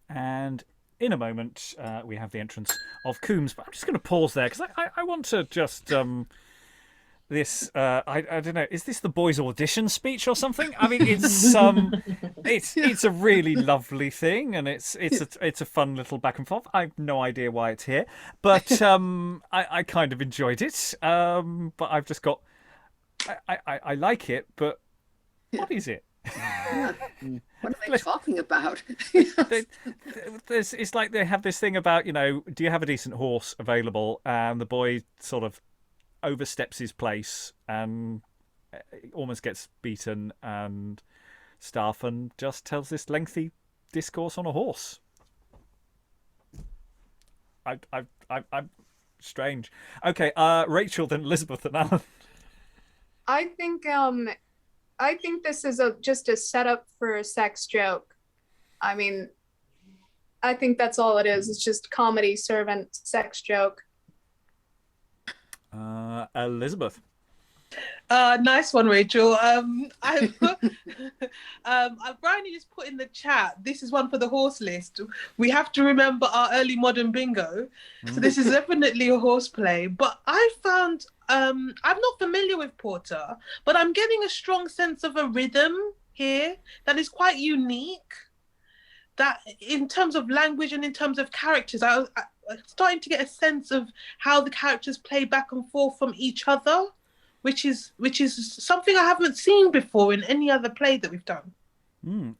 And in a moment, we have the entrance of Coomes. But I'm just going to pause there because I want to just this. I don't know. Is this the boys' audition speech or something? I mean, it's a really lovely thing, and it's a fun little back and forth. I have no idea why it's here, but I kind of enjoyed it. But I've just got. I like it, but what is it? What are they talking about? It's like they have this thing about, do you have a decent horse available? And the boy sort of oversteps his place and almost gets beaten and stuff, and just tells this lengthy discourse on a horse. I'm strange. Okay, Rachael, then Elizabeth and Alan. I think this is just a setup for a sex joke. I mean, I think that's all it is. It's just comedy servant sex joke. Elizabeth. Nice one, Rachael. Briony just put in the chat, this is one for the horse list. We have to remember our early modern bingo. So this is definitely a horse play. But I found, I'm not familiar with Porter, but I'm getting a strong sense of a rhythm here that is quite unique. That in terms of language and in terms of characters, I'm starting to get a sense of how the characters play back and forth from each other, which is something I haven't seen before in any other play that we've done.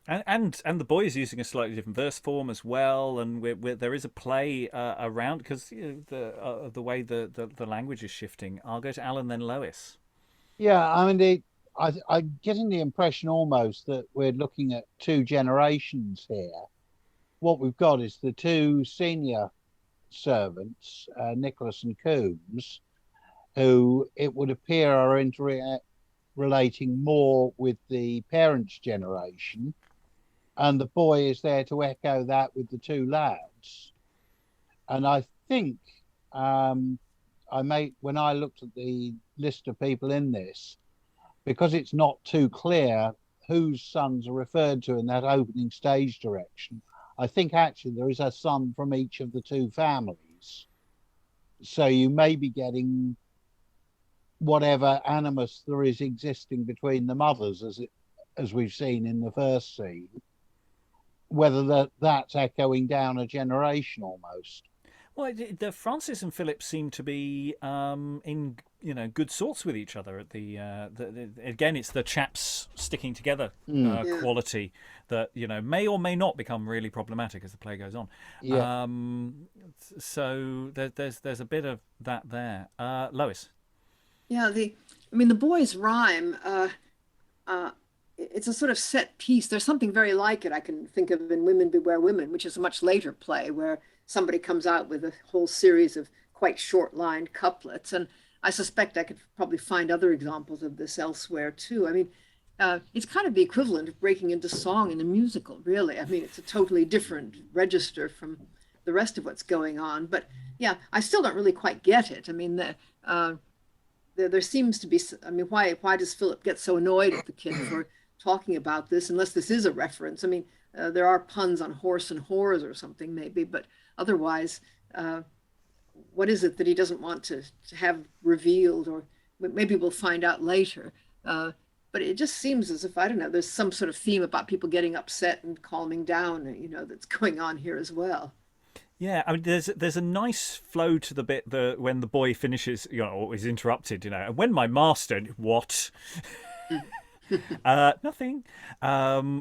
And the boy is using a slightly different verse form as well, and there is a play around, because the way the language is shifting. I'll go to Alan, then Lois. Yeah, I mean, I'm getting the impression almost that we're looking at two generations here. What we've got is the two senior servants, Nicholas and Coomes, who it would appear are relating more with the parents' generation, and the boy is there to echo that with the two lads. And I think when I looked at the list of people in this, because it's not too clear whose sons are referred to in that opening stage direction, I think actually there is a son from each of the two families. So you may be getting whatever animus there is existing between the mothers, as we've seen in the first scene, whether that's echoing down a generation almost. Well, the Francis and Phillip seem to be in good sorts with each other. At the again, it's the chaps sticking together quality that may or may not become really problematic as the play goes on. Yeah. So there's a bit of that there. Lois. Yeah, the boys' rhyme, it's a sort of set piece. There's something very like it I can think of in Women Beware Women, which is a much later play where somebody comes out with a whole series of quite short-lined couplets. And I suspect I could probably find other examples of this elsewhere too. I mean, it's kind of the equivalent of breaking into song in a musical, really. I mean, it's a totally different register from the rest of what's going on. But yeah, I still don't really quite get it. I mean, there seems to be, why does Phillip get so annoyed at the kid for talking about this, unless this is a reference? I mean, there are puns on horse and whores or something maybe, but otherwise, what is it that he doesn't want to have revealed? Or maybe we'll find out later. But it just seems as if, I don't know, there's some sort of theme about people getting upset and calming down, that's going on here as well. Yeah, I mean, there's a nice flow to the bit when the boy finishes, or is interrupted, and when my master, what? Nothing,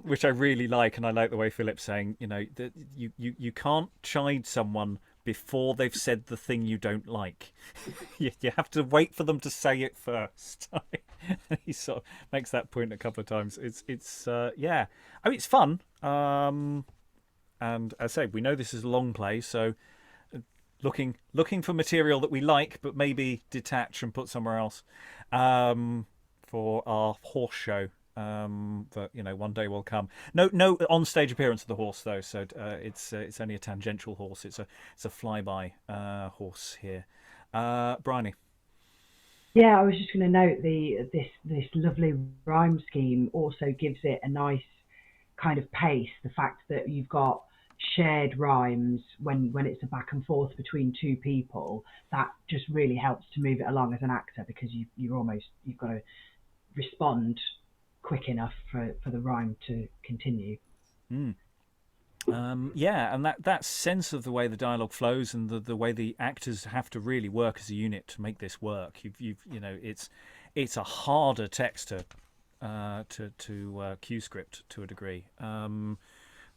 which I really like, and I like the way Philip's saying, that you can't chide someone before they've said the thing you don't like. You have to wait for them to say it first. He sort of makes that point a couple of times. It's yeah, I mean, it's fun. And as I say, we know this is a long play, so looking for material that we like, but maybe detach and put somewhere else for our horse show that one day will come. No on-stage appearance of the horse though, so it's only a tangential horse. It's a flyby horse here. Briony. Yeah, I was just going to note this lovely rhyme scheme also gives it a nice kind of pace. The fact that you've got shared rhymes when it's a back and forth between two people. That just really helps to move it along as an actor, because you've got to respond quick enough for the rhyme to continue. Yeah, and that sense of the way the dialogue flows and the way the actors have to really work as a unit to make this work. It's a harder text to cue script to a degree.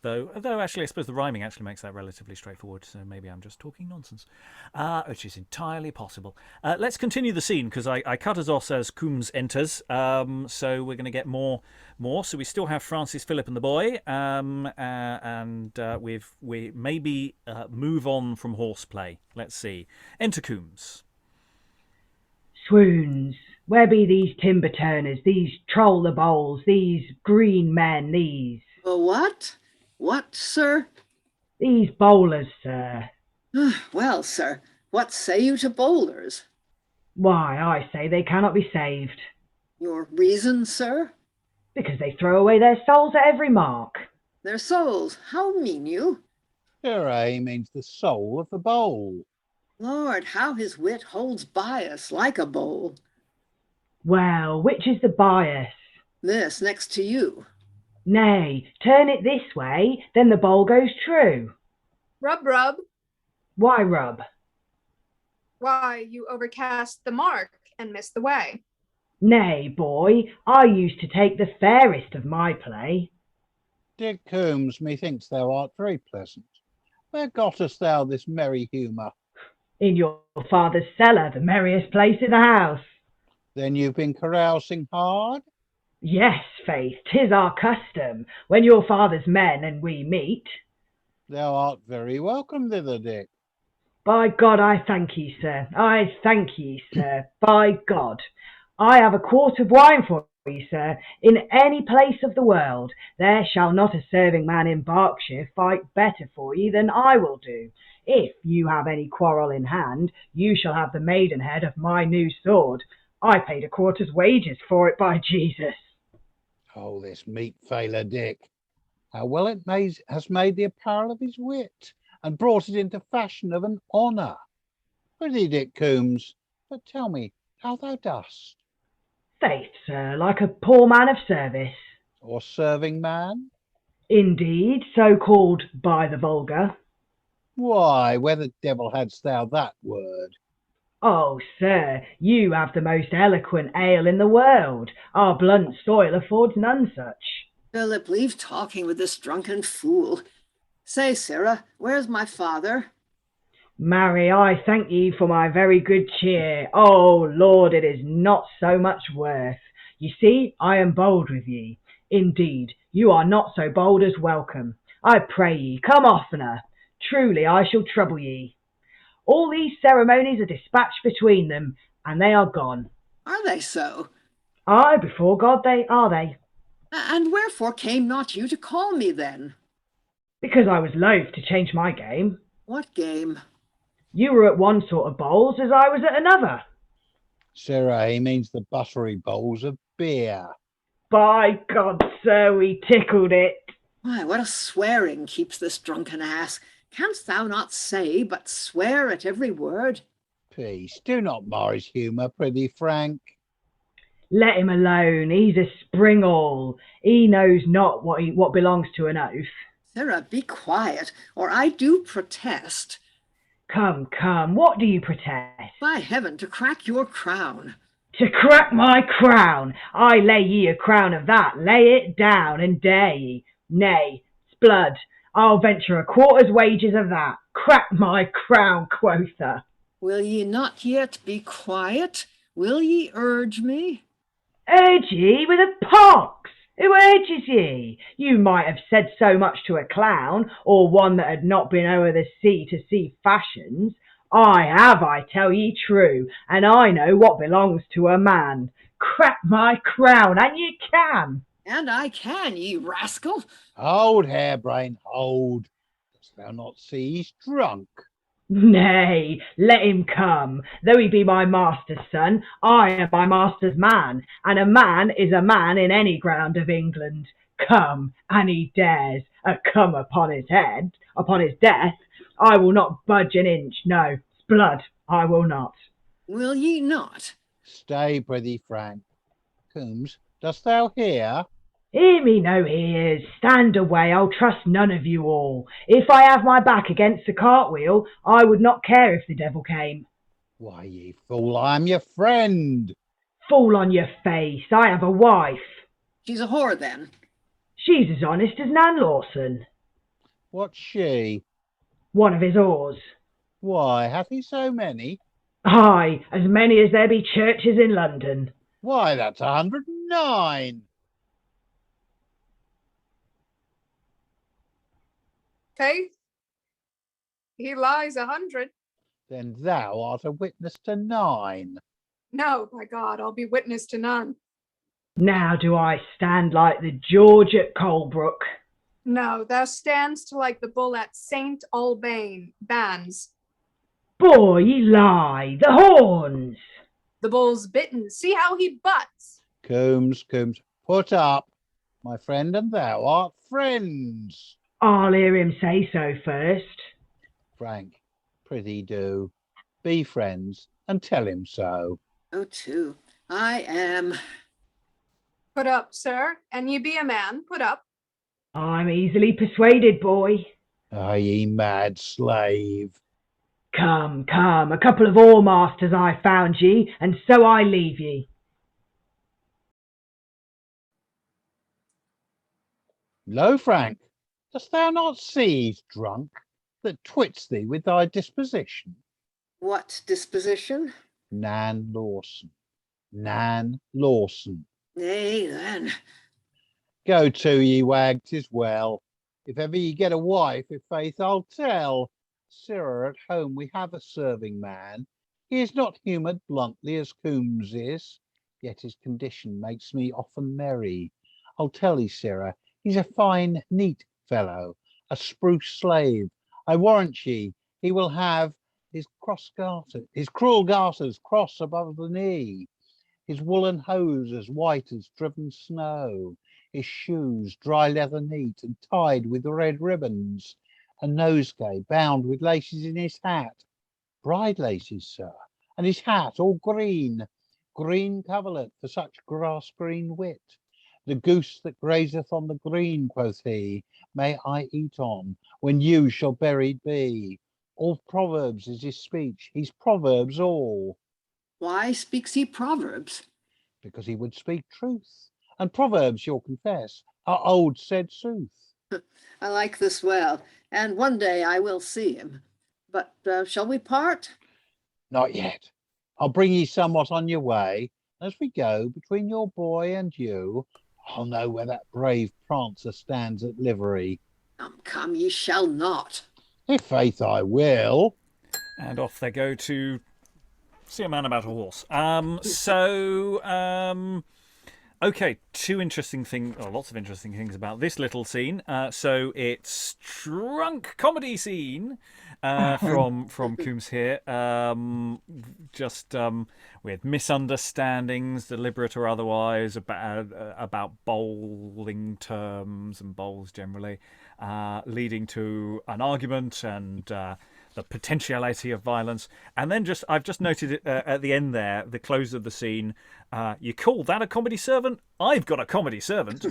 Though actually, I suppose the rhyming actually makes that relatively straightforward. So maybe I'm just talking nonsense, which is entirely possible. Let's continue the scene, because I cut us off as Coomes enters. So we're going to get more. So we still have Francis, Phillip, and the boy, and we maybe move on from horseplay. Let's see. Enter Coomes. Swoons, where be these timber turners, these troll the bowls, these green men, these? What? What, sir? These bowlers, sir. Well, sir, what say you to bowlers? Why, I say they cannot be saved. Your reason, sir? Because they throw away their souls at every mark. Their souls? How mean you? Sir, means the soul of the bowl. Lord, how his wit holds bias like a bowl. Well, which is the bias? This next to you. Nay, turn it this way, then the bowl goes true. Rub, rub. Why rub? Why, you overcast the mark and miss the way. Nay, boy, I used to take the fairest of my play. Dear Coomes, methinks thou art very pleasant. Where gottest thou this merry humour? In your father's cellar, the merriest place in the house. Then you've been carousing hard? Yes, faith, 'tis our custom, when your father's men and we meet. Thou art very welcome thither, Dick. By God, I thank ye, sir. I thank ye, sir. By God. I have a quart of wine for ye, sir. In any place of the world, there shall not a serving man in Berkshire fight better for ye than I will do. If you have any quarrel in hand, you shall have the maidenhead of my new sword. I paid a quarter's wages for it, by Jesus. Oh, this meat failer Dick. How well it has made the apparel of his wit, and brought it into fashion of an honour. Pretty Dick Coomes, but tell me how thou dost. Faith, sir, like a poor man of service. Or serving man? Indeed, so called by the vulgar. Why, where the devil hadst thou that word? Oh, sir, you have the most eloquent ale in the world. Our blunt soil affords none such. Philip, leave talking with this drunken fool. Say, Sarah, where's my father? Marry, I thank ye for my very good cheer. Oh, Lord, it is not so much worth. You see, I am bold with ye. Indeed, you are not so bold as welcome. I pray ye, come oftener. Truly, I shall trouble ye. All these ceremonies are dispatched between them, and they are gone. Are they so? Aye, before God they are they. And wherefore came not you to call me then? Because I was loath to change my game. What game? You were at one sort of bowls as I was at another. Sirrah, he means the buttery bowls of beer. By God, sir, we tickled it. Why, what a swearing keeps this drunken ass. Canst thou not say, but swear at every word? Peace, do not mar his humour, prithee, Frank. Let him alone, he's a springall. He knows not what belongs to an oath. Sarah, be quiet, or I do protest. Come, come, what do you protest? By heaven, to crack your crown. To crack my crown? I lay ye a crown of that, lay it down, and dare ye. Nay, s'blood, I'll venture a quarter's wages of that. Crack my crown, quotha. Will ye not yet be quiet? Will ye urge me? Urge ye with a pox! Who urges ye? You might have said so much to a clown, or one that had not been o'er the sea to see fashions. I have, I tell ye true, and I know what belongs to a man. Crack my crown, and ye can. And I can, ye rascal. Hold, harebrain, hold. Dost thou not see he's drunk? Nay, let him come. Though he be my master's son, I am my master's man, and a man is a man in any ground of England. Come, and he dares, come upon his head, upon his death, I will not budge an inch. No, blood, I will not. Will ye not? Stay, prithee, Frank. Coomes, dost thou hear? Hear me no ears, stand away, I'll trust none of you all. If I have my back against the cartwheel, I would not care if the devil came. Why, ye fool, I am your friend. Fall on your face, I have a wife. She's a whore, then. She's as honest as Nan Lawson. What's she? One of his whores. Why, hath he so many? Aye, as many as there be churches in London. Why, that's 109. Okay. He lies 100. Then thou art a witness to 9. No, by God, I'll be witness to none. Now do I stand like the George at Colebrook. No, thou standst like the bull at St. Albane, Bands. Boy, ye lie, the horns. The bull's bitten. See how he butts. Coomes, put up. My friend and thou art friends. I'll hear him say so first. Frank, prithee do. Be friends and tell him so. Oh, too. I am. Put up, sir, and ye be a man. Put up. I'm easily persuaded, boy. Are ye mad slave? Come, a couple of oar masters I found ye, and so I leave ye. Lo, Frank, dost thou not see he's drunk, that twits thee with thy disposition? What disposition? Nan Lawson. Nan Lawson. Nay, then. Go to, ye wag, 'tis well. If ever ye get a wife, i' faith I'll tell. Sirrah, at home we have a serving man. He is not humoured bluntly as Coomes is, yet his condition makes me often merry. I'll tell ye, sirrah, he's a fine, neat fellow, a spruce slave. I warrant ye, he will have his cruel garters cross above the knee, his woolen hose as white as driven snow, his shoes dry leather neat and tied with red ribbons, a nosegay bound with laces in his hat, bride laces, sir, and his hat all green coverlet for such grass green wit. The goose that grazeth on the green, quoth he, may I eat on, when you shall buried be. All proverbs is his speech, he's proverbs all. Why speaks he proverbs? Because he would speak truth, and proverbs, you'll confess, are old said sooth. I like this well, and one day I will see him. But shall we part? Not yet. I'll bring ye somewhat on your way. As we go, between your boy and you, I'll know where that brave prancer stands at livery. Come, ye shall not. I' faith I will. And off they go to see a man about a horse. Okay, lots of interesting things about this little scene. So it's drunk comedy scene from Coomes here. With misunderstandings, deliberate or otherwise, about bowling terms and bowls generally, leading to an argument and the potentiality of violence. And then I've just noted it at the end there, the close of the scene. You call that a comedy servant? I've got a comedy servant.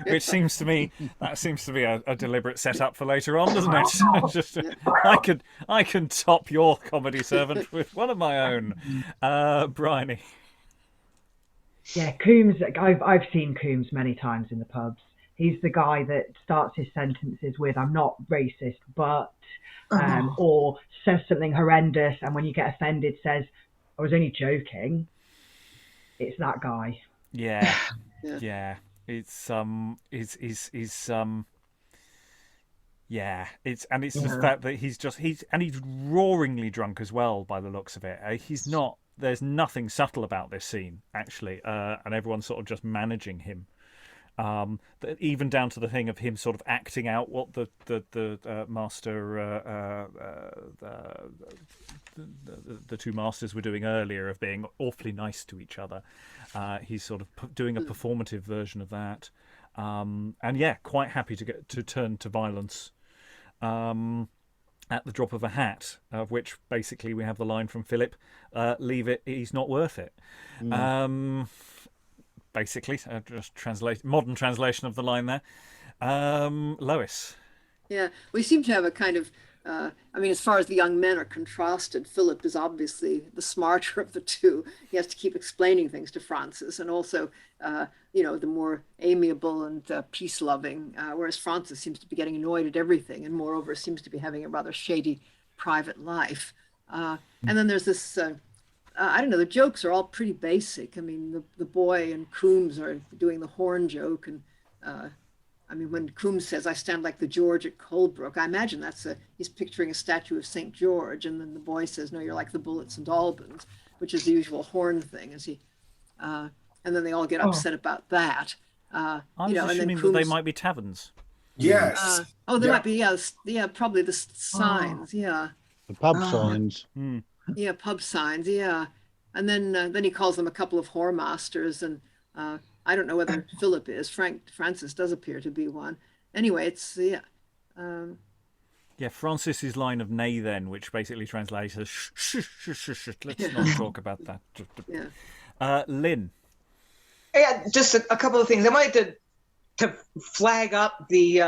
Which seems to me a deliberate setup for later on, doesn't it? I can top your comedy servant with one of my own. Briony. Yeah, Coomes. I've seen Coomes many times in the pubs. He's the guy that starts his sentences with "I'm not racist, but," or says something horrendous, and when you get offended, says, "I was only joking." It's that guy. Yeah. It's the fact that he's roaringly drunk as well by the looks of it. He's not. There's nothing subtle about this scene actually, and everyone's sort of just managing him. Even down to the thing of him sort of acting out what the master, the two masters were doing earlier of being awfully nice to each other. He's sort of doing a performative version of that. And yeah, quite happy to turn to violence at the drop of a hat, of which basically we have the line from Phillip, leave it, he's not worth it. Basically, just modern translation of the line there. Lois. Yeah, we seem to have a kind of, as far as the young men are contrasted, Philip is obviously the smarter of the two. He has to keep explaining things to Francis, and also, the more amiable and peace-loving, whereas Francis seems to be getting annoyed at everything, and moreover seems to be having a rather shady private life. And then there's this, the jokes are all pretty basic. I mean, the boy and Coomes are doing the horn joke, and when Coomes says, "I stand like the George at Colebrook," I imagine he's picturing a statue of St. George, and then the boy says, "No, you're like the bullets and Albans," which is the usual horn thing. And then they all get upset about that. I was assuming that they might be taverns. Yes. They might be, probably the signs, The pub signs. Yeah, pub signs, yeah. And then he calls them a couple of whoremasters, and I don't know whether Philip is. Francis does appear to be one. Anyway, it's, Francis's line of nay then, which basically translates as shh, let's not talk about that. Yeah. Lynn. Yeah, just a couple of things. I wanted to flag up the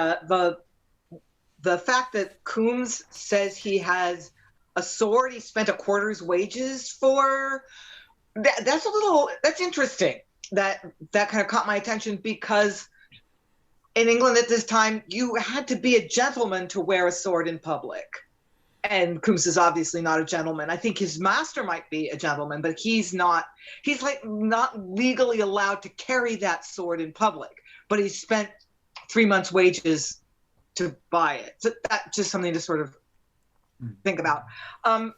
fact that Coomes says he has a sword he spent a quarter's wages for. That's interesting. That kind of caught my attention, because in England at this time, you had to be a gentleman to wear a sword in public. And Coomes is obviously not a gentleman. I think his master might be a gentleman, but he's not. He's not legally allowed to carry that sword in public. But he spent 3 months' wages to buy it. So that's just something to sort of think about. And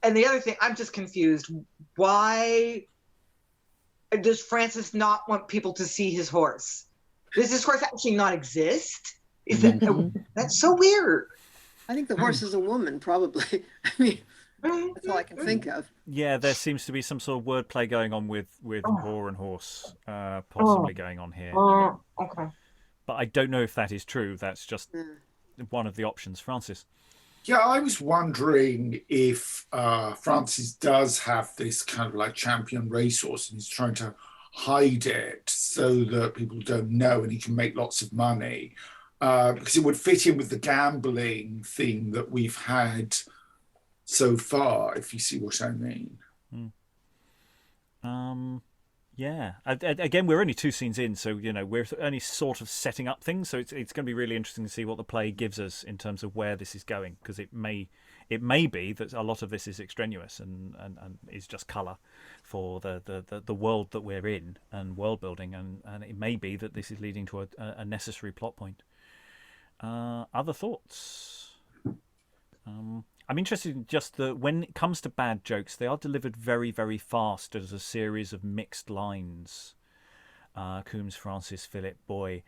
the other thing, I'm just confused. Why does Francis not want people to see his horse? Does his horse actually not exist? That's so weird. I think the horse is a woman, probably. That's all I can think of. Yeah, there seems to be some sort of wordplay going on with whore and horse, possibly going on here. Okay. But I don't know if that is true. That's just one of the options. Francis. Yeah, I was wondering if Francis does have this kind of like champion racehorse, and he's trying to hide it so that people don't know, and he can make lots of money. Because it would fit in with the gambling theme that we've had so far, if you see what I mean. Yeah. Again, we're only 2 scenes in, so we're only sort of setting up things. So it's going to be really interesting to see what the play gives us in terms of where this is going, because it may be that a lot of this is extraneous and is just colour for the world that we're in and world building, and it may be that this is leading to a necessary plot point. Other thoughts? I'm interested in just when it comes to bad jokes, they are delivered very, very fast as a series of mixed lines. Coomes, Francis, Phillip, Boy,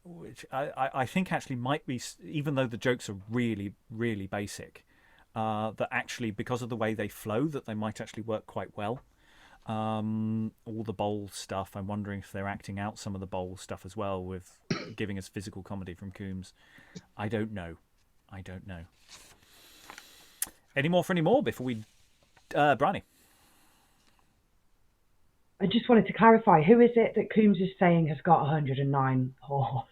which I think actually might be, even though the jokes are really, really basic, that actually, because of the way they flow, that they might actually work quite well. All the bowl stuff, I'm wondering if they're acting out some of the bowl stuff as well, with giving us physical comedy from Coomes. I don't know. Any more before we Briony? I just wanted to clarify, who is it that Coomes is saying has got 109 horse?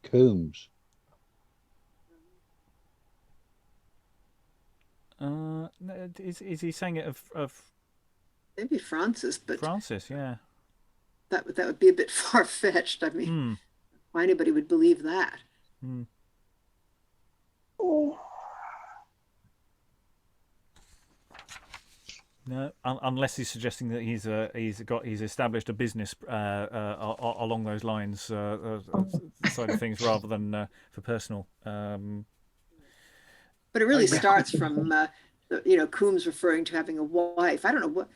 Coomes. Is he saying it of maybe Francis, but Francis? Yeah, that would be a bit far-fetched. I mean, why anybody would believe that? No, unless he's suggesting that he's established a business along those lines, side of things, rather than for personal. But it really starts from Coomes referring to having a wife. I don't know what.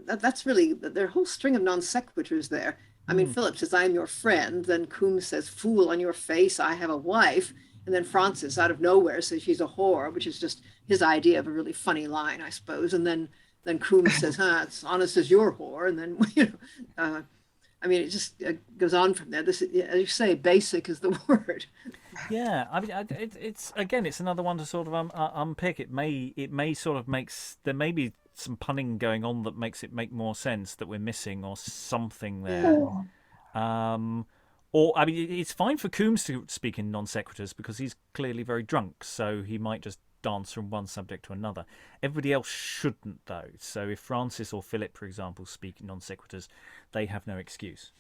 That's really their whole string of non sequiturs there. I mean, Phillip says, "I'm your friend." Then Coomes says, "Fool on your face, I have a wife." And then Francis, out of nowhere, says she's a whore, which is just his idea of a really funny line, I suppose. And then then Coomes says, it's honest as your whore. And then, I mean, it just goes on from there. This, as you say, basic is the word. Yeah, I mean, it's another one to sort of unpick. It may sort of there may be some punning going on that makes it make more sense that we're missing or something there. Or, I mean, it's fine for Coomes to speak in non sequiturs because he's clearly very drunk, so he might just dance from one subject to another. Everybody else shouldn't, though. So if Francis or Phillip, for example, speak in non sequiturs, they have no excuse.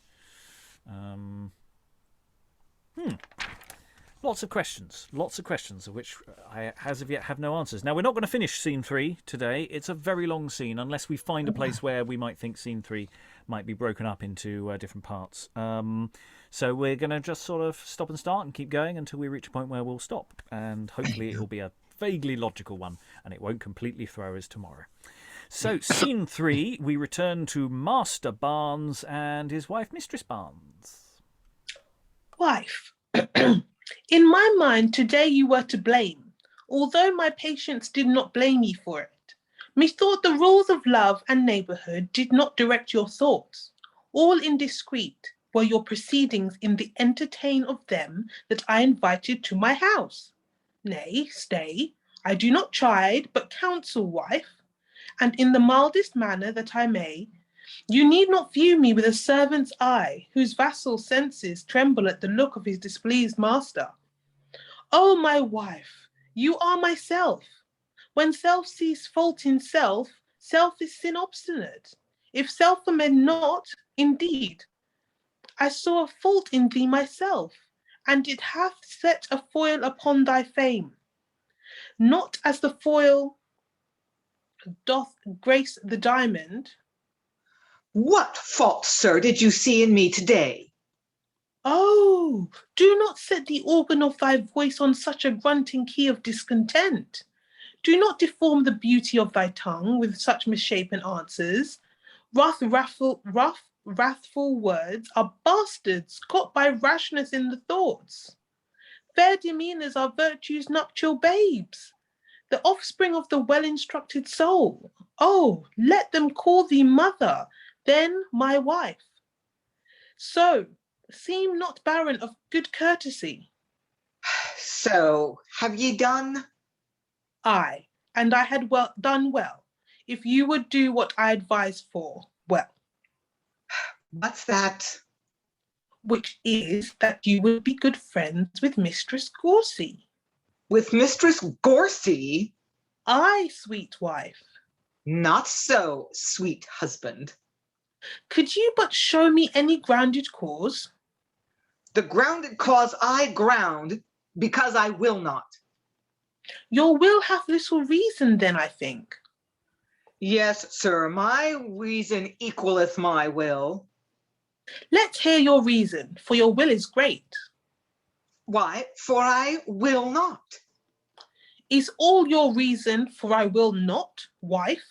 Lots of questions, of which I, as of yet, have no answers. Now, we're not going to finish scene 3 today. It's a very long scene, unless we find a place where we might think scene 3 might be broken up into different parts. So we're going to just sort of stop and start and keep going until we reach a point where we'll stop. And hopefully it will be a vaguely logical one, and it won't completely throw us tomorrow. So, scene 3, we return to Master Barnes and his wife, Mistress Barnes. Wife. In my mind, today you were to blame, although my patients did not blame ye for it. Methought the rules of love and neighbourhood did not direct your thoughts. All indiscreet were your proceedings in the entertain of them that I invited to my house. Nay, stay, I do not chide, but counsel, wife, and in the mildest manner that I may. You need not view me with a servant's eye, whose vassal senses tremble at the look of his displeased master. O my wife, you are myself. When self sees fault in self, self is sin obstinate. If self amend not, indeed, I saw a fault in thee myself, and it hath set a foil upon thy fame. Not as the foil doth grace the diamond. What fault, sir, did you see in me today? Oh, do not set the organ of thy voice on such a grunting key of discontent. Do not deform the beauty of thy tongue with such misshapen answers. Wrathful words are bastards caught by rashness in the thoughts. Fair demeanours are virtue's nuptial babes, the offspring of the well-instructed soul. Oh, let them call thee mother, then my wife. So, seem not barren of good courtesy. So, have ye done? Aye, and I had done well, if you would do what I advise for, well. What's that? Which is that you would be good friends with Mistress Goursey. With Mistress Goursey? Aye, sweet wife. Not so, sweet husband. Could you but show me any grounded cause? The grounded cause I ground, because I will not. Your will hath little reason then, I think. Yes, sir, my reason equaleth my will. Let's hear your reason, for your will is great. Why, for I will not. Is all your reason for I will not, wife?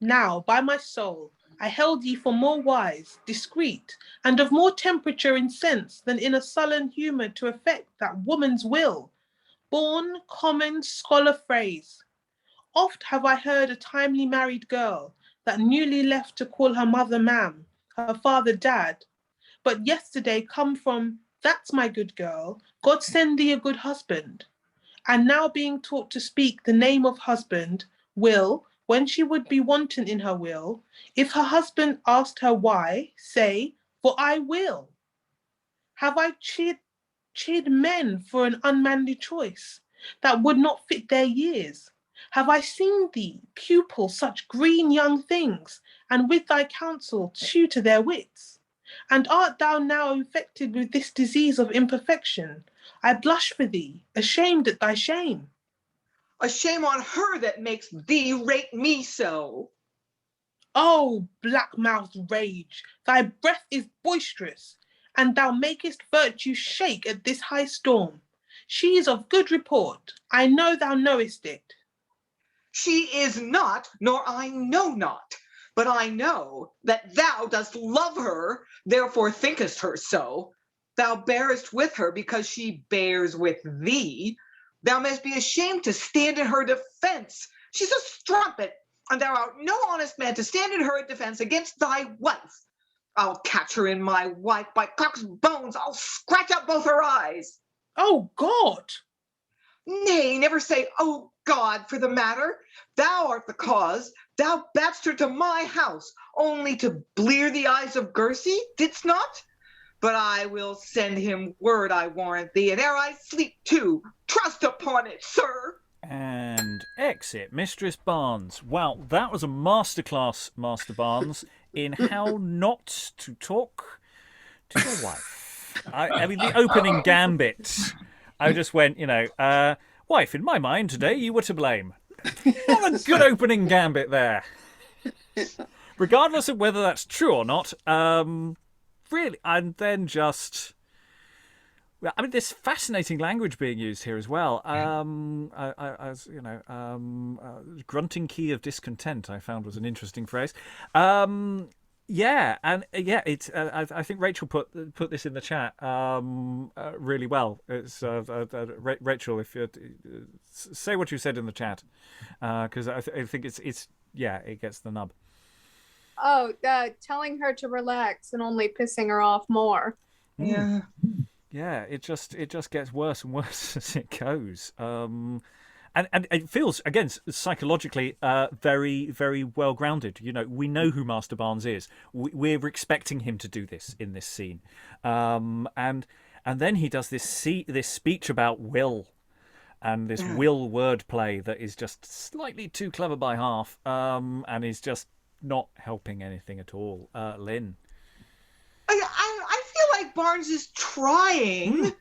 Now, by my soul, I held ye for more wise, discreet, and of more temperature in sense than in a sullen humour to effect that woman's will. Born, common, scholar phrase. Oft have I heard a timely married girl, that newly left to call her mother ma'am, her father dad, but yesterday come from, that's my good girl, God send thee a good husband. And now being taught to speak the name of husband, will, when she would be wanton in her will, if her husband asked her why, say, for I will. Have I chid men for an unmanly choice, that would not fit their years? Have I seen thee, pupil, such green young things, and with thy counsel tutor their wits? And art thou now infected with this disease of imperfection? I blush for thee, ashamed at thy shame. A shame on her that makes thee rate me so. Oh, black-mouthed rage, thy breath is boisterous, and thou makest virtue shake at this high storm. She is of good report, I know thou knowest it. She is not, nor I know not, but I know that thou dost love her, therefore thinkest her so. Thou bearest with her because she bears with thee. Thou must be ashamed to stand in her defense. She's a strumpet, and thou art no honest man to stand in her defense against thy wife. I'll catch her in my wife by cock's bones. I'll scratch out both her eyes. Oh, God. Nay, never say, oh, God, for the matter. Thou art the cause. Thou badst her to my house, only to blear the eyes of Goursey, didst not? But I will send him word, I warrant thee, and ere I sleep too. Trust upon it, sir. And exit Mistress Barnes. Wow, that was a masterclass, Master Barnes, in how not to talk to your wife. I mean, the opening gambit, I just went, wife, in my mind today, you were to blame. Not a good opening gambit there. Regardless of whether that's true or not, really, and then just... I mean, there's fascinating language being used here as well. Grunting key of discontent, I found was an interesting phrase. I think Rachael put this in the chat really well. It's Rachael, if you say what you said in the chat, because I think it gets the nub. Oh, telling her to relax and only pissing her off more. Yeah. Yeah, it just gets worse and worse as it goes. And it feels, again, psychologically very, very well grounded. We know who Master Barnes is. We're expecting him to do this in this scene. And then he does this speech about will, and this will wordplay that is just slightly too clever by half, and is just not helping anything at all. Lynn. I feel like Barnes is trying.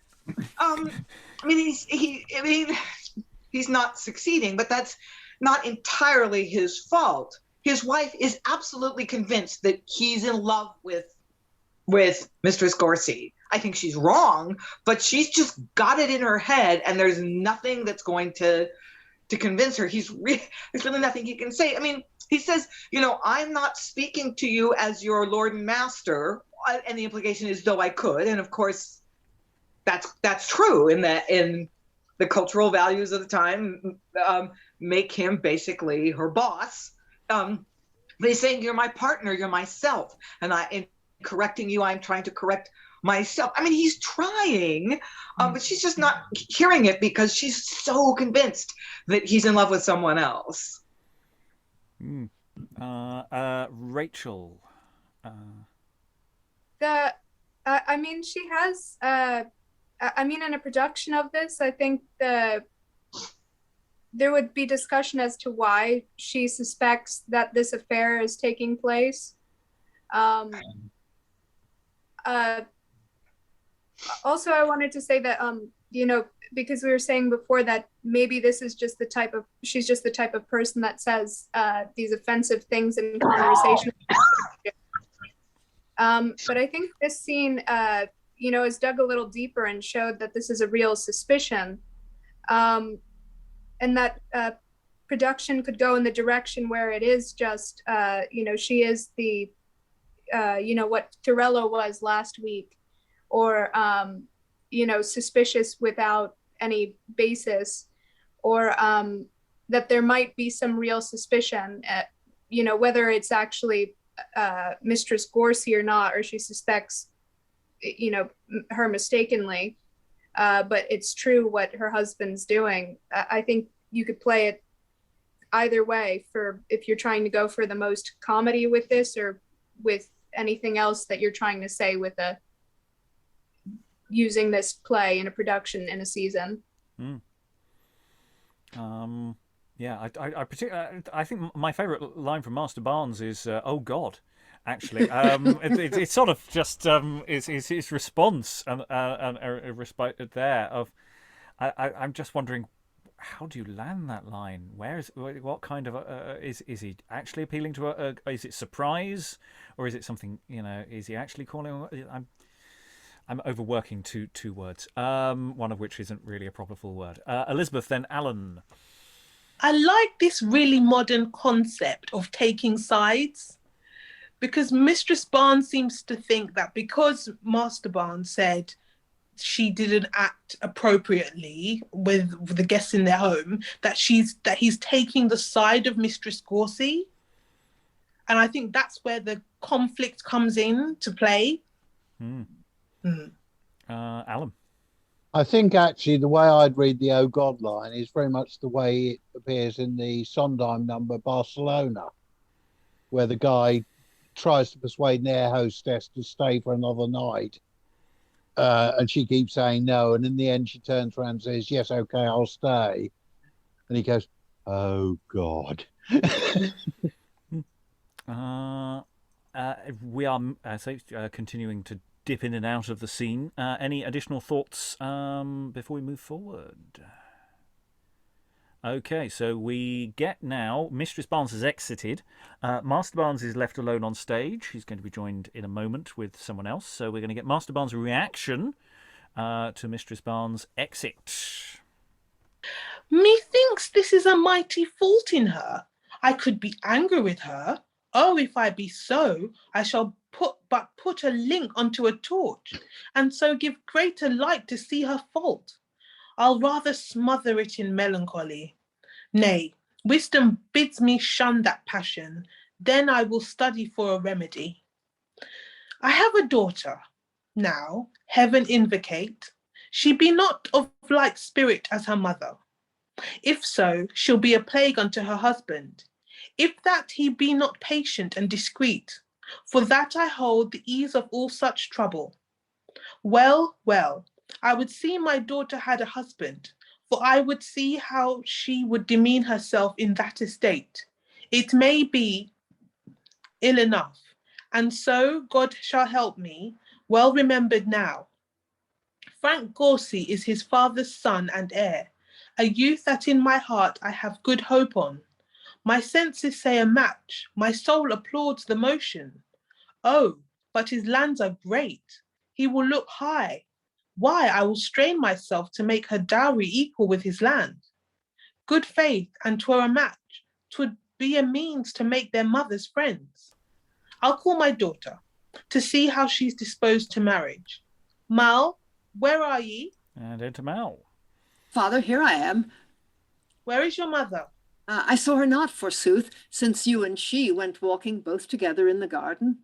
He's not succeeding, but that's not entirely his fault. His wife is absolutely convinced that he's in love with Mistress Goursey. I think she's wrong, but she's just got it in her head, and there's nothing that's going to convince her. There's really nothing he can say. I mean, he says, I'm not speaking to you as your lord and master. And the implication is, though I could, and of course, that's true in the cultural values of the time, make him basically her boss. But he's saying, you're my partner, you're myself, and in correcting you, I'm trying to correct myself. I mean, he's trying, but she's just not hearing it because she's so convinced that he's in love with someone else. Rachael. She has, in a production of this, I think there would be discussion as to why she suspects that this affair is taking place. Also, I wanted to say that, because we were saying before that maybe this is just she's just the type of person that says these offensive things in conversation. But I think this scene, has dug a little deeper and showed that this is a real suspicion, and that production could go in the direction where it is just, she is the, what Torello was last week, or, suspicious without any basis, or that there might be some real suspicion, whether it's actually Mistress Goursey or not, or she suspects, her mistakenly, but it's true what her husband's doing. I think you could play it either way, for if you're trying to go for the most comedy with this, or with anything else that you're trying to say with using this play in a production in a season. I think my favourite line from Master Barnes is "Oh God." Actually, it's sort of just his response and a respite there of. I'm just wondering, how do you land that line? What kind of is he actually appealing to is it surprise, or is it something, is he actually calling? I'm overworking two words, one of which isn't really a proper full word. Elizabeth, then Alan. I like this really modern concept of taking sides, because Mistress Barnes seems to think that because Master Barnes said she didn't act appropriately with the guests in their home, that he's taking the side of Mistress Goursey. And I think that's where the conflict comes in to play. Alan? I think actually the way I'd read the "Oh God" line is very much the way it appears in the Sondheim number Barcelona, where the guy tries to persuade an air hostess to stay for another night. And she keeps saying no. And in the end, she turns around and says, yes, okay, I'll stay. And he goes, oh, God. We are continuing to dip in and out of the scene. Any additional thoughts before we move forward? Okay, so we get now, Mistress Barnes has exited. Master Barnes is left alone on stage. He's going to be joined in a moment with someone else. So we're going to get Master Barnes' reaction to Mistress Barnes' exit. Methinks this is a mighty fault in her. I could be angry with her. Oh, if I be so, I shall put a link onto a torch, and so give greater light to see her fault. I'll rather smother it in melancholy. Nay, wisdom bids me shun that passion, then I will study for a remedy. I have a daughter, now, heaven invocate, she be not of like spirit as her mother. If so, she'll be a plague unto her husband, if that he be not patient and discreet, for that I hold the ease of all such trouble. Well, well, I would see my daughter had a husband, for I would see how she would demean herself in that estate. It may be ill enough, and so God shall help me, well remembered now. Frank Goursey is his father's son and heir, a youth that in my heart I have good hope on. My senses say a match, my soul applauds the motion. Oh, but his lands are great, he will look high. Why, I will strain myself to make her dowry equal with his land. Good faith, and 'twere a match, 'twould be a means to make their mothers friends. I'll call my daughter, to see how she's disposed to marriage. Mal, where are ye? And enter Mal. Father, here I am. Where is your mother? I saw her not, forsooth, since you and she went walking both together in the garden.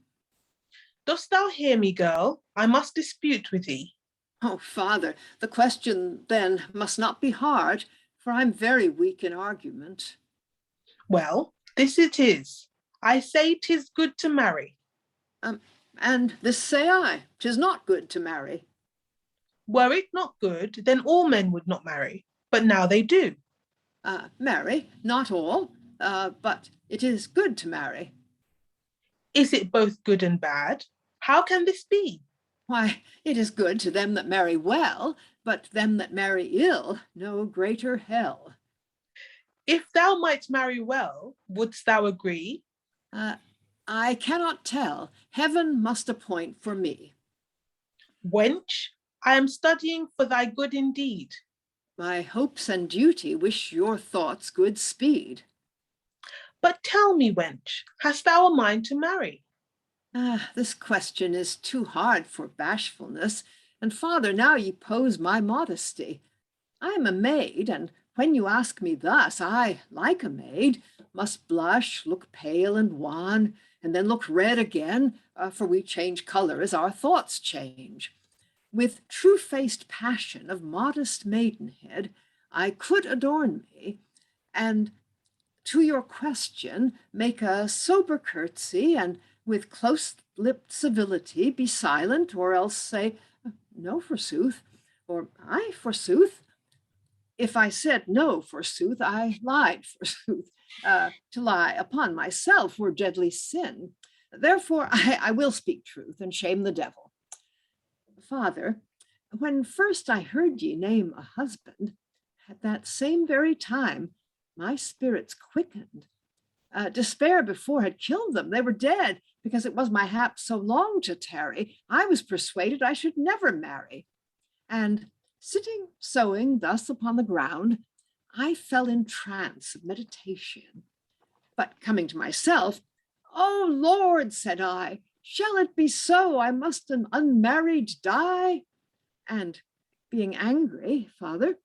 Dost thou hear me, girl? I must dispute with thee. Oh, Father, the question then must not be hard, for I'm very weak in argument. Well, this it is. I say 'tis good to marry. And this say I, 'tis not good to marry. Were it not good, then all men would not marry, but now they do. Marry, not all, but it is good to marry. Is it both good and bad? How can this be? Why, it is good to them that marry well, but them that marry ill, no greater hell. If thou might marry well, wouldst thou agree? I cannot tell. Heaven must appoint for me. Wench, I am studying for thy good indeed. My hopes and duty wish your thoughts good speed. But tell me, wench, hast thou a mind to marry? This question is too hard for bashfulness, and Father, now ye pose my modesty. I am a maid, and when you ask me thus, I, like a maid, must blush, look pale and wan, and then look red again, for we change color as our thoughts change. With true-faced passion of modest maidenhead, I could adorn me, and to your question make a sober curtsy, and with close-lipped civility be silent, or else say, no, forsooth, or aye, forsooth. If I said no, forsooth, I lied, forsooth. To lie upon myself were deadly sin. Therefore, I will speak truth and shame the devil. Father, when first I heard ye name a husband, at that same very time, my spirits quickened. Despair before had killed them. They were dead, because it was my hap so long to tarry. I was persuaded I should never marry. And sitting sewing thus upon the ground, I fell in trance of meditation. But coming to myself, "O Lord," said I, "shall it be so? I must an unmarried die?" And being angry, farther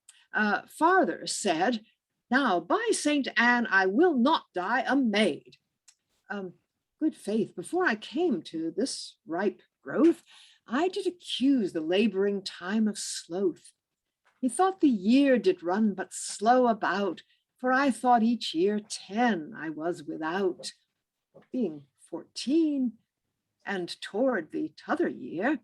said, now by Saint Anne, I will not die a maid. Good faith, before I came to this ripe growth, I did accuse the laboring time of sloth. Methought the year did run but slow about, for I thought each year 10 I was without, being 14, and toward the t'other year,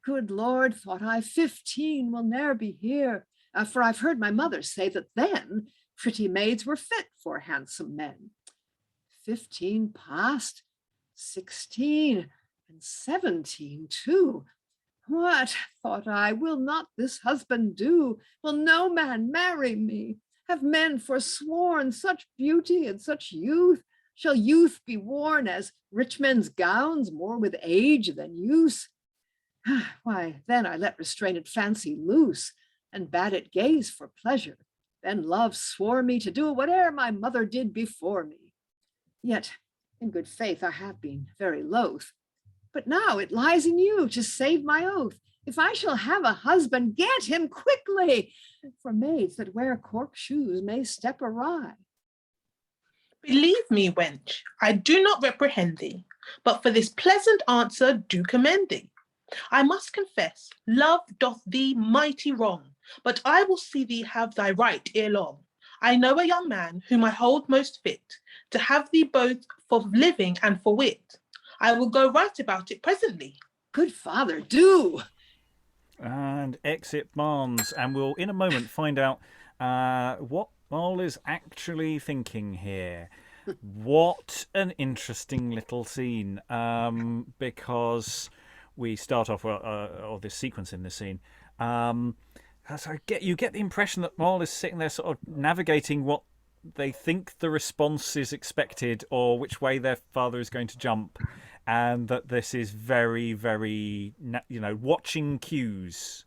good Lord, thought I, 15 will ne'er be here, for I've heard my mother say that then pretty maids were fit for handsome men. 15 past, 16, and 17 too. What, thought I, will not this husband do? Will no man marry me? Have men forsworn such beauty and such youth? Shall youth be worn as rich men's gowns, more with age than use? Why, then I let restrained fancy loose, and bade it gaze for pleasure. Then love swore me to do whate'er my mother did before me. Yet, in good faith, I have been very loath. But now it lies in you to save my oath. If I shall have a husband, get him quickly, for maids that wear cork shoes may step awry. Believe me, wench, I do not reprehend thee, but for this pleasant answer do commend thee. I must confess, love doth thee mighty wrong, but I will see thee have thy right ere long. I know a young man whom I hold most fit to have thee both for living and for wit. I will go right about it presently. Good father, do. And exit Barnes, and we'll in a moment find out what Noel is actually thinking here. What an interesting little scene, because we start off or this sequence in this scene. So you get the impression that Noel is sitting there sort of navigating what they think the response is expected or which way their father is going to jump, and that this is very, very, watching cues.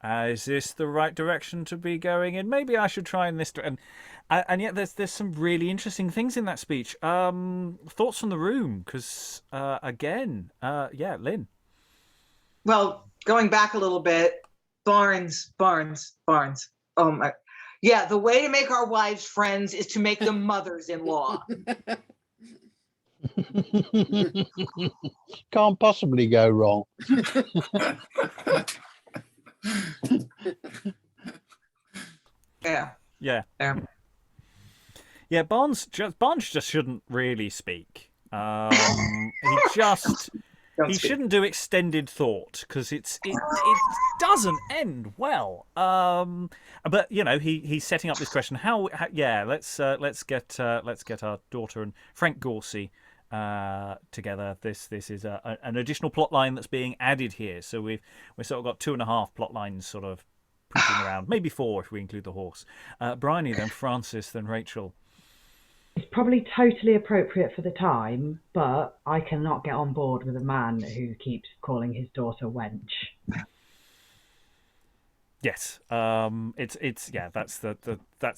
Is this the right direction to be going in? Maybe I should try in this direction. And yet there's some really interesting things in that speech. Thoughts from the room? Because, Lynn. Well, going back a little bit, Barnes. Oh my, yeah, the way to make our wives friends is to make them mothers-in-law. Can't possibly go wrong. Yeah. Yeah, Barnes just shouldn't really speak. He shouldn't do extended thought because it doesn't end well. But he's setting up this question. Let's get our daughter and Frank Goursey together. This is an additional plot line that's being added here. So we've sort of got 2.5 plot lines sort of pooping around, maybe 4 if we include the horse. Briony, then Francis, then Rachael. It's probably totally appropriate for the time, but I cannot get on board with a man who keeps calling his daughter wench. Yes, that's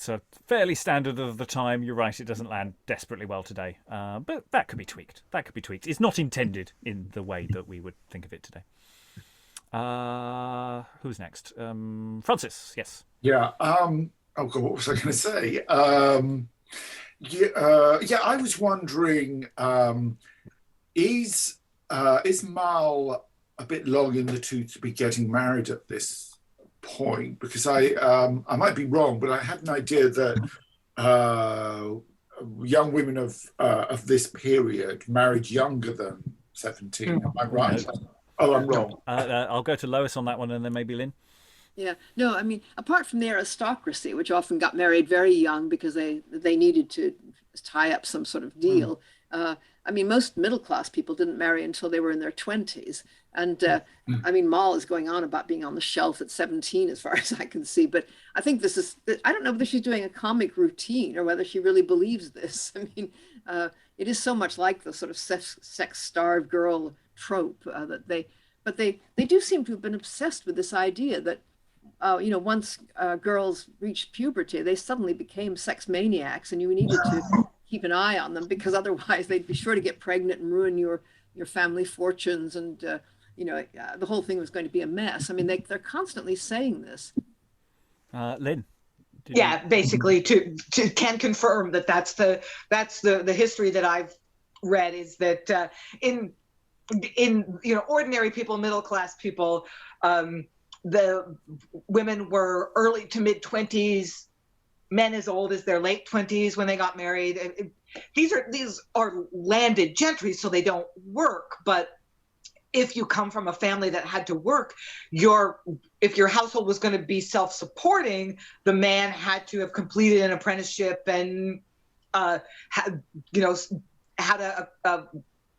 a fairly standard of the time. You're right; it doesn't land desperately well today, but that could be tweaked. It's not intended in the way that we would think of it today. Who's next? Francis. Yes. Yeah. Oh God, what was I going to say? I was wondering, is Mal a bit long in the tooth to be getting married at this point? Because I might be wrong, but I had an idea that young women of this period married younger than 17. Am I right? Oh, I'm wrong. I'll go to Lois on that one, and then maybe Lynn. Yeah, no, I mean, apart from the aristocracy, which often got married very young because they needed to tie up some sort of deal. I mean, most middle-class people didn't marry until they were in their 20s. And I mean, Moll is going on about being on the shelf at 17, as far as I can see. But I think I don't know whether she's doing a comic routine or whether she really believes this. I mean, it is so much like the sort of sex-starved girl trope that they do seem to have been obsessed with this idea that once girls reached puberty, they suddenly became sex maniacs, and you needed to keep an eye on them because otherwise they'd be sure to get pregnant and ruin your family fortunes. And the whole thing was going to be a mess. I mean, they're constantly saying this. Lynn. Yeah, basically to can confirm that that's the history that I've read, is that in ordinary people, middle class people, the women were early to mid 20s, men as old as their late 20s when they got married. These are landed gentry, so they don't work. But if you come from a family that had to work, if your household was going to be self-supporting, the man had to have completed an apprenticeship and had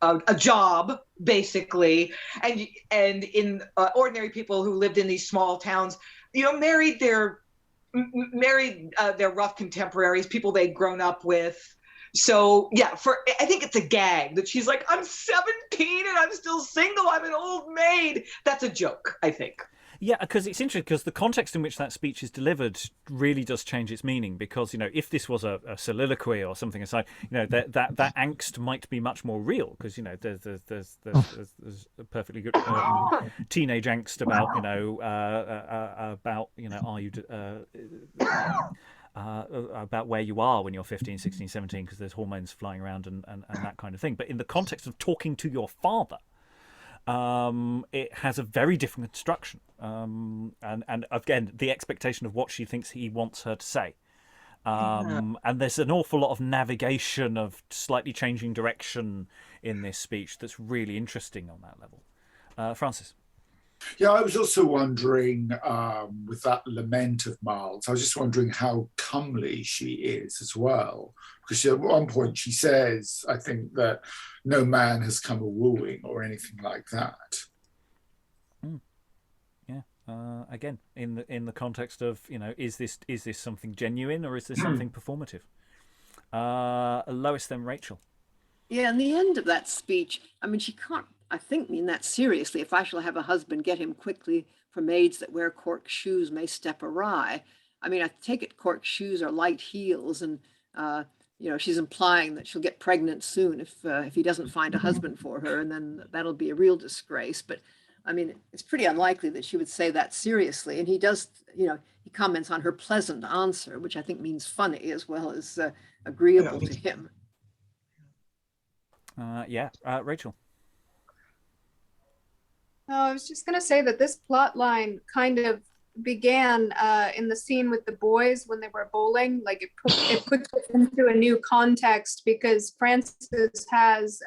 a job, basically. And in ordinary people who lived in these small towns, married their rough contemporaries, people they'd grown up with. So yeah, I think it's a gag that she's like, I'm 17 and I'm still single, I'm an old maid. That's a joke, I think. Yeah, because it's interesting, because the context in which that speech is delivered really does change its meaning. Because if this was a soliloquy or something aside, that angst might be much more real. Because there's a perfectly good teenage angst about are you about where you are when you're 15, 16, 17, because there's hormones flying around and that kind of thing. But in the context of talking to your father, it has a very different construction. And again, the expectation of what she thinks he wants her to say. And there's an awful lot of navigation of slightly changing direction in this speech that's really interesting on that level. Francis? Yeah, I was also wondering, with that lament of Miles, I was just wondering how comely she is as well. Because at one point she says, I think, that no man has come a-wooing or anything like that. Yeah. Again, in the context of, is this something genuine or is this something performative? Lois, then Rachael. Yeah, in the end of that speech, I mean, she can't, I think, mean that seriously. If I shall have a husband, get him quickly, for maids that wear cork shoes may step awry. I mean, I take it cork shoes are light heels, and she's implying that she'll get pregnant soon if he doesn't find a husband for her, and then that'll be a real disgrace. But I mean, it's pretty unlikely that she would say that seriously. And he does, he comments on her pleasant answer, which I think means funny as well as agreeable to him. Rachael. I was just going to say that this plot line kind of began in the scene with the boys when they were bowling. Like it puts it into a new context, because Francis has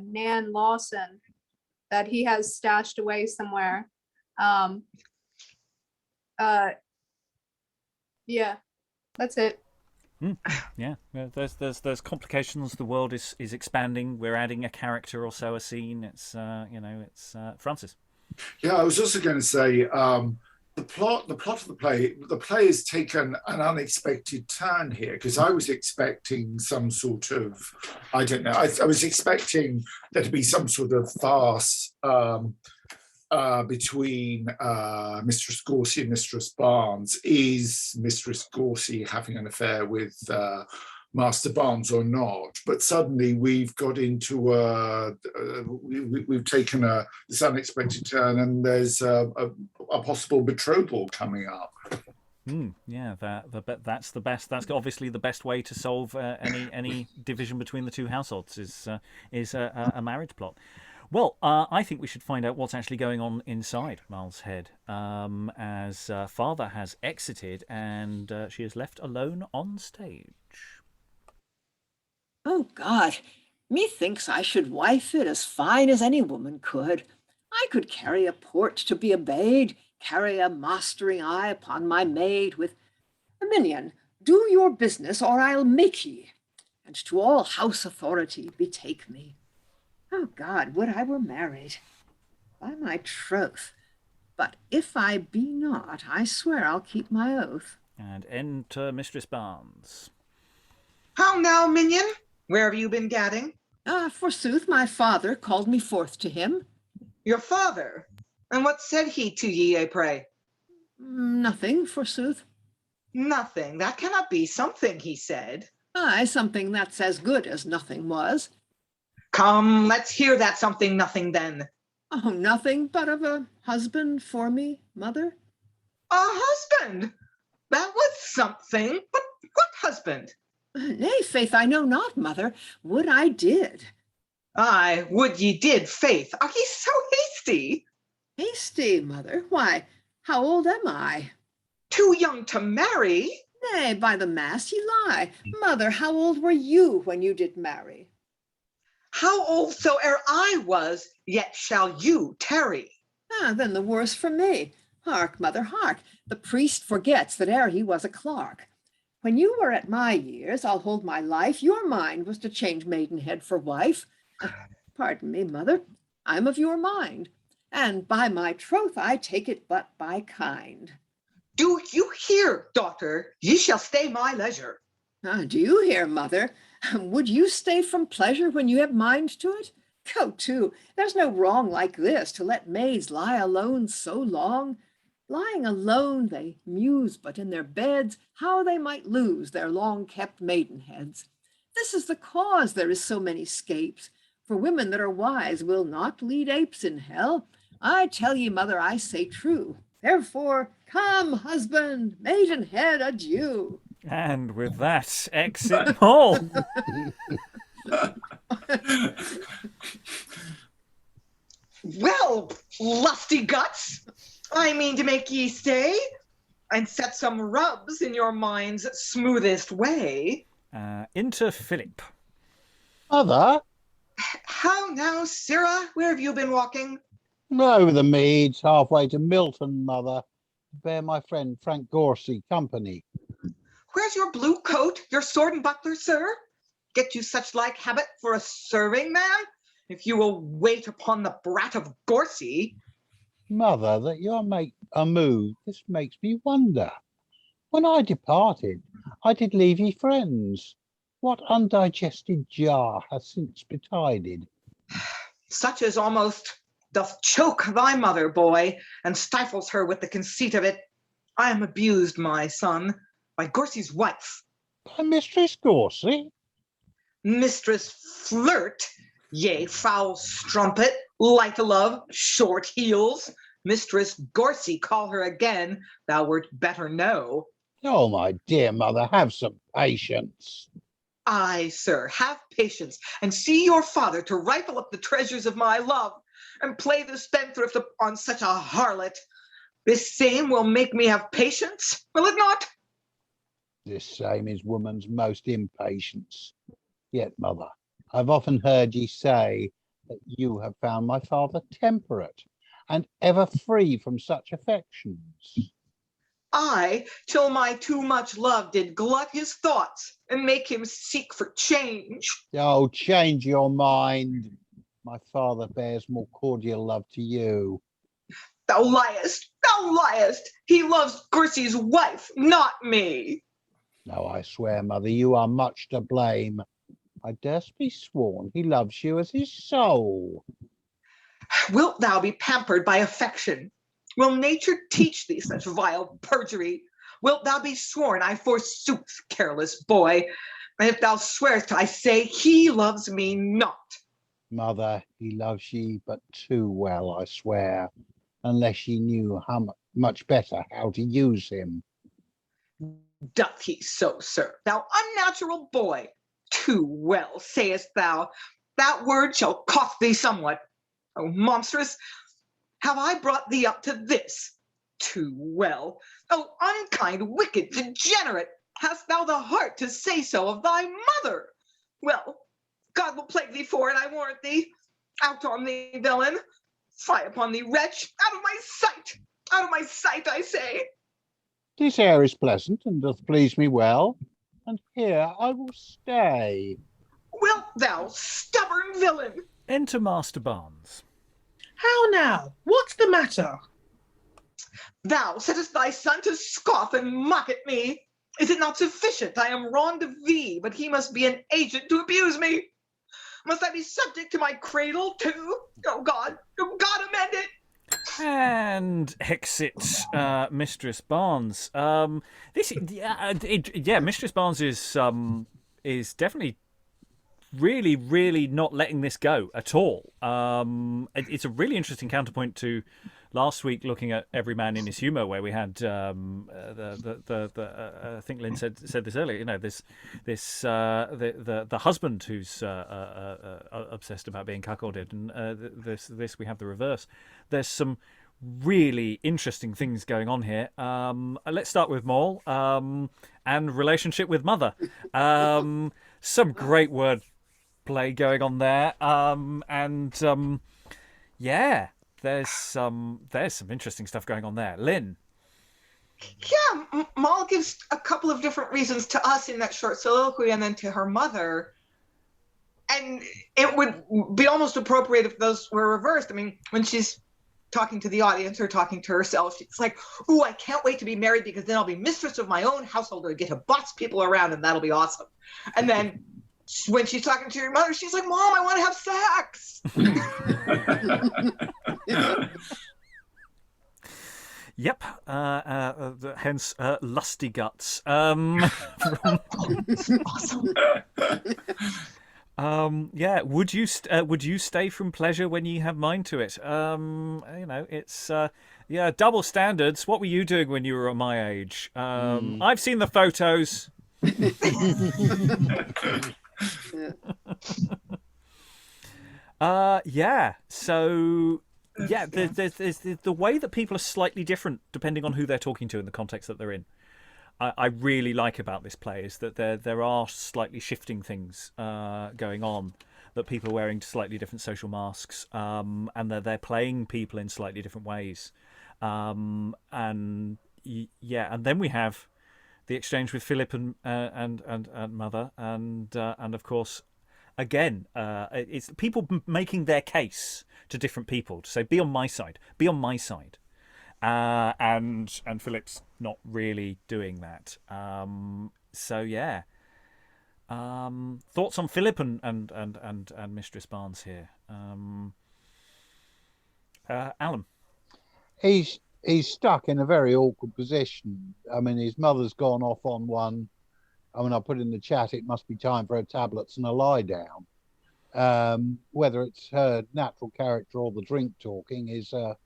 Nan Lawson that he has stashed away somewhere. Yeah, that's it. Yeah, there's complications. The world is expanding. We're adding a character or so a scene. It's Francis. Yeah, I was also going to say the plot of the play has taken an unexpected turn here, because I was expecting some sort of, I don't know, I was expecting there to be some sort of farce between Mistress Goursey and Mistress Barnes. Is Mistress Goursey having an affair with Master Barnes or not? But suddenly we've got into we've taken this unexpected turn, and there's a possible betrothal coming up. Yeah, that's the best. That's obviously the best way to solve any division between the two households is a marriage plot. Well, I think we should find out what's actually going on inside Miles' head, as father has exited and she is left alone on stage. Oh, God, methinks I should wife it as fine as any woman could. I could carry a port to be obeyed, carry a mastering eye upon my maid with, Minion, do your business or I'll make ye, and to all house authority betake me. Oh, God, would I were married, by my troth. But if I be not, I swear I'll keep my oath. And enter Mistress Barnes. How now, minion? Where have you been gadding? Forsooth, my father called me forth to him. Your father? And what said he to ye, I pray? Nothing, forsooth. Nothing? That cannot be. Something, he said. Aye, something that's as good as nothing was. Come, let's hear that something nothing then. Oh, nothing but of a husband for me, mother. A husband? That was something. But what husband? Nay, faith, I know not, mother. Would I did. Aye, would ye did, faith. Are ye so hasty? Hasty, mother? Why, how old am I? Too young to marry? Nay, by the mass ye lie. Mother, how old were you when you did marry? How old soe'er I was, yet shall you tarry. Ah, then the worse for me. Hark, mother, hark. The priest forgets that ere he was a clerk. When you were at my years, I'll hold my life, your mind was to change maidenhead for wife. Pardon me, mother, I'm of your mind, and by my troth I take it but by kind. Do you hear, daughter? Ye shall stay my leisure. Ah, do you hear, mother? Would you stay from pleasure when you have mind to it? Go to, there's no wrong like this, to let maids lie alone so long. Lying alone, they muse but in their beds how they might lose their long-kept maidenheads. This is the cause there is so many scapes, for women that are wise will not lead apes in hell. I tell ye, mother, I say true. Therefore, come, husband, maidenhead, adieu. And with that, exit Paul. Well, lusty guts, I mean to make ye stay, and set some rubs in your mind's smoothest way. Enter Phillip. Mother, How now, sirrah? Where have you been walking? over the meads, halfway to Milton, mother, to bear my friend Frank Goursey company. Where's your blue coat, your sword and buckler, sir? Get you such like habit for a serving man, if you will wait upon the brat of Goursey. Mother, that your mate Amisu, this makes me wonder. When I departed, I did leave ye friends. What undigested jar hath since betided? Such as almost doth choke thy mother, boy, and stifles her with the conceit of it. I am abused, my son, by Goursey's wife. By Mistress Goursey? Mistress Flirt, yea, foul strumpet, light o' love, short heels. Mistress Goursey, call her again, thou wert better know. Oh, my dear mother, have some patience. Aye, sir, have patience, and see your father to rifle up the treasures of my love, and play the spendthrift on such a harlot. This same will make me have patience, will it not? This same is woman's most impatience. Yet, mother, I've often heard ye say that you have found my father temperate and ever free from such affections. I, till my too much love did glut his thoughts and make him seek for change. Oh, change your mind. My father bears more cordial love to you. Thou liest, thou liest. He loves Goursey's wife, not me. No, I swear, mother, you are much to blame. I durst be sworn he loves you as his soul. Wilt thou be pampered by affection? Will nature teach thee such vile perjury? Wilt thou be sworn, I forsooth, careless boy? And if thou swearest, I say he loves me not. Mother, he loves ye but too well, I swear, unless ye knew how much better how to use him. Doth he so, sir? Thou unnatural boy! Too well, sayest thou. That word shall cost thee somewhat. O monstrous, have I brought thee up to this? Too well. O unkind, wicked, degenerate, hast thou the heart to say so of thy mother? Well, God will plague thee for it, I warrant thee. Out on thee, villain! Fie upon thee, wretch! Out of my sight! Out of my sight, I say! This air is pleasant and doth please me well, and here I will stay. Wilt thou, stubborn villain? Enter Master Barnes. How now? What's the matter? Thou settest thy son to scoff and mock at me. Is it not sufficient I am wrong to thee, but he must be an agent to abuse me? Must I be subject to my cradle too? Oh God amend it! And exit Mistress Barnes. Mistress Barnes is definitely really, really not letting this go at all. It's a really interesting counterpoint to last week, looking at Every Man in His Humour, where we had I think Lynn said this earlier. You know, the husband who's obsessed about being cuckolded, and this we have the reverse. There's some really interesting things going on here. Let's start with Maul and relationship with mother. Some great word play going on there, yeah, there's some interesting stuff going on there. Lynn. Yeah, Maul gives a couple of different reasons to us in that short soliloquy, and then to her mother. And it would be almost appropriate if those were reversed. I mean, when she's talking to the audience or talking to herself, she's like, "Ooh, I can't wait to be married because then I'll be mistress of my own household and get to boss people around, and that'll be awesome." And then when she's talking to her mother, she's like, "Mom, I want to have sex." Yep. Hence, lusty guts. Yeah. Would you stay from pleasure when you have mind to it? It's double standards. What were you doing when you were my age? I've seen the photos. So there's the way that people are slightly different depending on who they're talking to and the context that they're in. I really like about this play is that there are slightly shifting things going on, that people are wearing slightly different social masks, and they're playing people in slightly different ways, and then we have the exchange with Phillip and mother, and of course, again, it's people making their case to different people to say, be on my side, and Philip's not really doing that. Thoughts on Philip and Mistress Barnes here, Alan? He's stuck in a very awkward position. I mean, his mother's gone off on one. I mean, I put in the chat, it must be time for her tablets and a lie down. Whether it's her natural character or the drink talking is a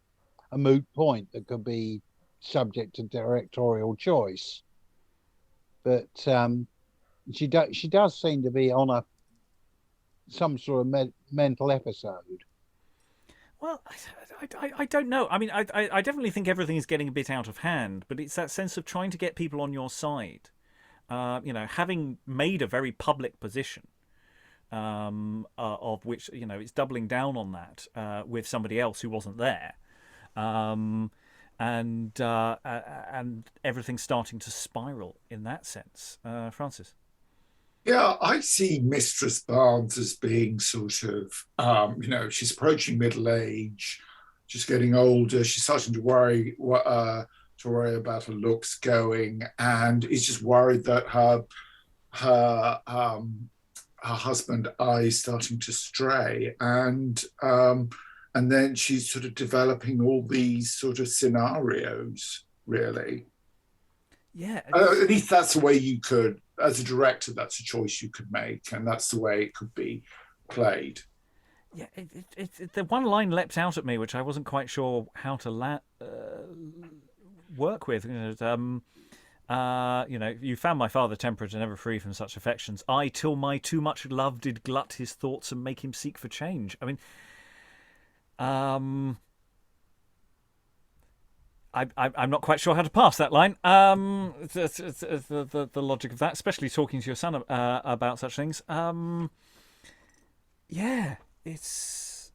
moot point that could be subject to directorial choice. But she does seem to be on some sort of mental episode. Well, I don't know. I mean, I definitely think everything is getting a bit out of hand, but it's that sense of trying to get people on your side. Having made a very public position, of which, it's doubling down on that with somebody else who wasn't there. And everything's starting to spiral in that sense. Francis? Yeah, I see Mistress Barnes as being sort of, she's approaching middle age, she's getting older, she's starting to worry about her looks going, and is just worried that her husband is starting to stray, and then she's sort of developing all these sort of scenarios, really. Yeah. At least that's the way you could, as a director, that's a choice you could make, and that's the way it could be played. Yeah, the one line leapt out at me, which I wasn't quite sure how to work with. You found my father temperate and ever free from such affections. I, till my too much love did glut his thoughts and make him seek for change. I mean, I'm not quite sure how to pass that line. The logic of that, especially talking to your son about such things. It's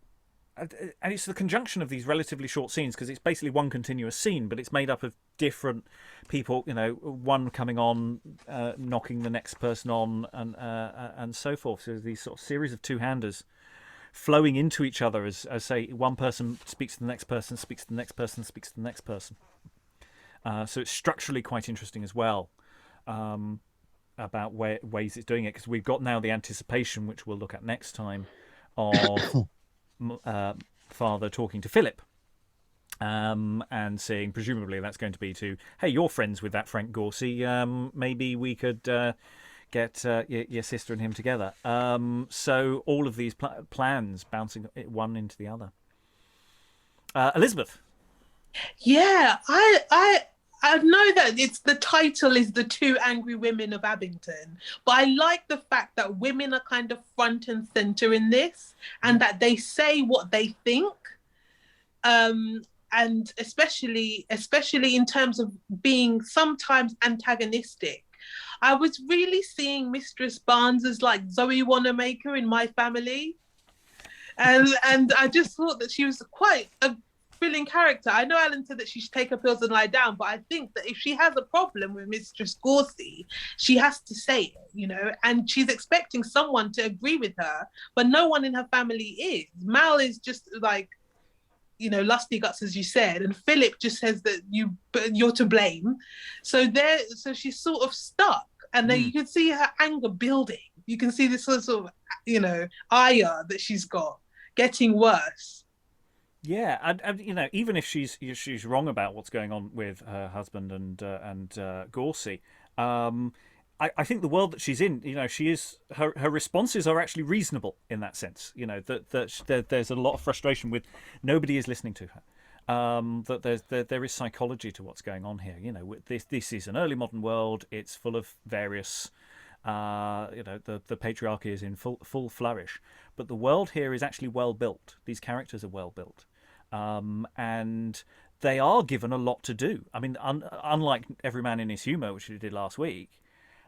the conjunction of these relatively short scenes, because it's basically one continuous scene, but it's made up of different people. One coming on, knocking the next person on, and so forth. So these sort of series of two-handers flowing into each other as say one person speaks to the next person, speaks to the next person, speaks to the next person. So it's structurally quite interesting as well, about ways it's doing it, because we've got now the anticipation, which we'll look at next time, of father talking to Phillip, and saying, presumably that's going to be to, hey, you're friends with that Frank Goursey, maybe we could get your sister and him together. So all of these plans bouncing one into the other. Elizabeth. Yeah, I know that the title is The Two Angry Women of Abingdon, but I like the fact that women are kind of front and center in this, and that they say what they think, and especially in terms of being sometimes antagonistic. I was really seeing Mistress Barnes as like Zoe Wanamaker in My Family, and I just thought that she was quite a thrilling character. I know Alan said that she should take her pills and lie down, but I think that if she has a problem with Mistress Goursey, she has to say it, and she's expecting someone to agree with her, but no one in her family is. Mal is just like, lusty guts, as you said, and Phillip just says that you're to blame. So she's sort of stuck, and then you can see her anger building. You can see this sort of, ire that she's got getting worse. Yeah, and even if she's wrong about what's going on with her husband and Goursey, I think the world that she's in, she is her responses are actually reasonable in that sense. That there's a lot of frustration with nobody is listening to her. That there is psychology to what's going on here. This is an early modern world. It's full of various. The patriarchy is in full flourish, but the world here is actually well built. These characters are well built, and they are given a lot to do. I mean, unlike Every Man in His Humour, which we did last week,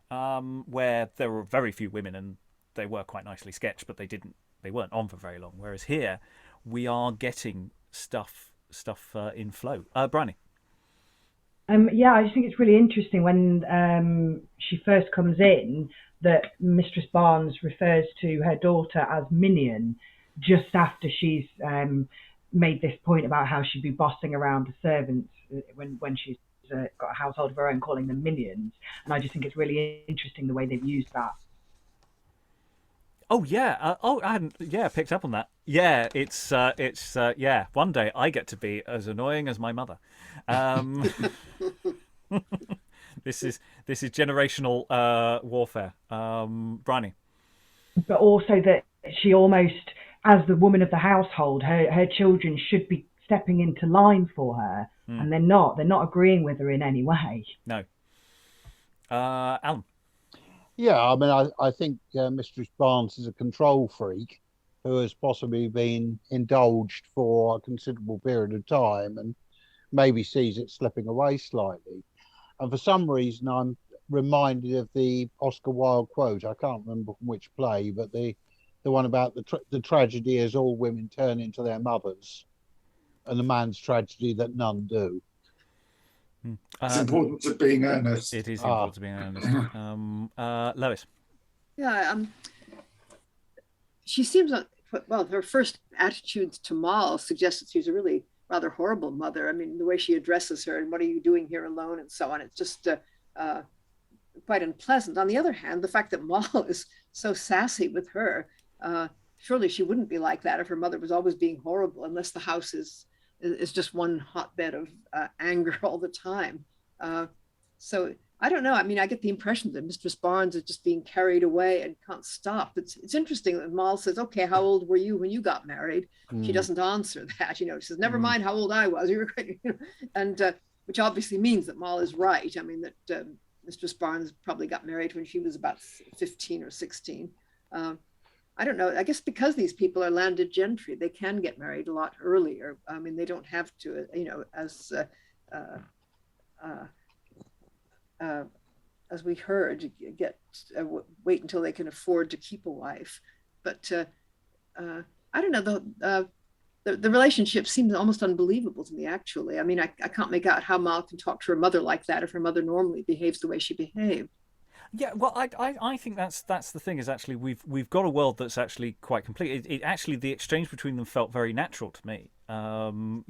where there were very few women and they were quite nicely sketched, but they weren't on for very long. Whereas here, we are getting stuff in flow. Briony. I just think it's really interesting when she first comes in that Mistress Barnes refers to her daughter as minion just after she's made this point about how she'd be bossing around the servants when she's got a household of her own, calling them minions. And I just think it's really interesting the way they've used that. Oh yeah, I hadn't picked up on that. Yeah, it's one day I get to be as annoying as my mother. This is generational warfare. Briony. But also that she almost, as the woman of the household, her children should be stepping into line for her, and they're not. They're not agreeing with her in any way. No. Alan. Yeah, I mean, I think Mistress Barnes is a control freak who has possibly been indulged for a considerable period of time and maybe sees it slipping away slightly. And for some reason, I'm reminded of the Oscar Wilde quote. I can't remember from which play, but the one about the tragedy is all women turn into their mothers, and the man's tragedy that none do. It's important to being earnest. It is important to being earnest. Lois. Yeah, she seems, her first attitudes to Mal suggests that she's a really rather horrible mother. I mean, the way she addresses her and what are you doing here alone and so on, it's just quite unpleasant. On the other hand, the fact that Mal is so sassy with her, surely she wouldn't be like that if her mother was always being horrible, unless the house is just one hotbed of anger all the time. So I don't know. I mean, I get the impression that Mistress Barnes is just being carried away and can't stop. It's interesting that Mal says, okay, how old were you when you got married? She doesn't answer that, she says, never mind how old I was. And which obviously means that Mal is right. I mean, that Mistress Barnes probably got married when she was about 15 or 16. I don't know. I guess because these people are landed gentry, they can get married a lot earlier. I mean, they don't have to, as we heard, wait until they can afford to keep a wife. But I don't know. The relationship seems almost unbelievable to me, actually. I mean, I can't make out how Mal can talk to her mother like that if her mother normally behaves the way she behaved. Yeah, well, I think that's the thing, is actually we've got a world that's actually quite complete. It actually, the exchange between them felt very natural to me. In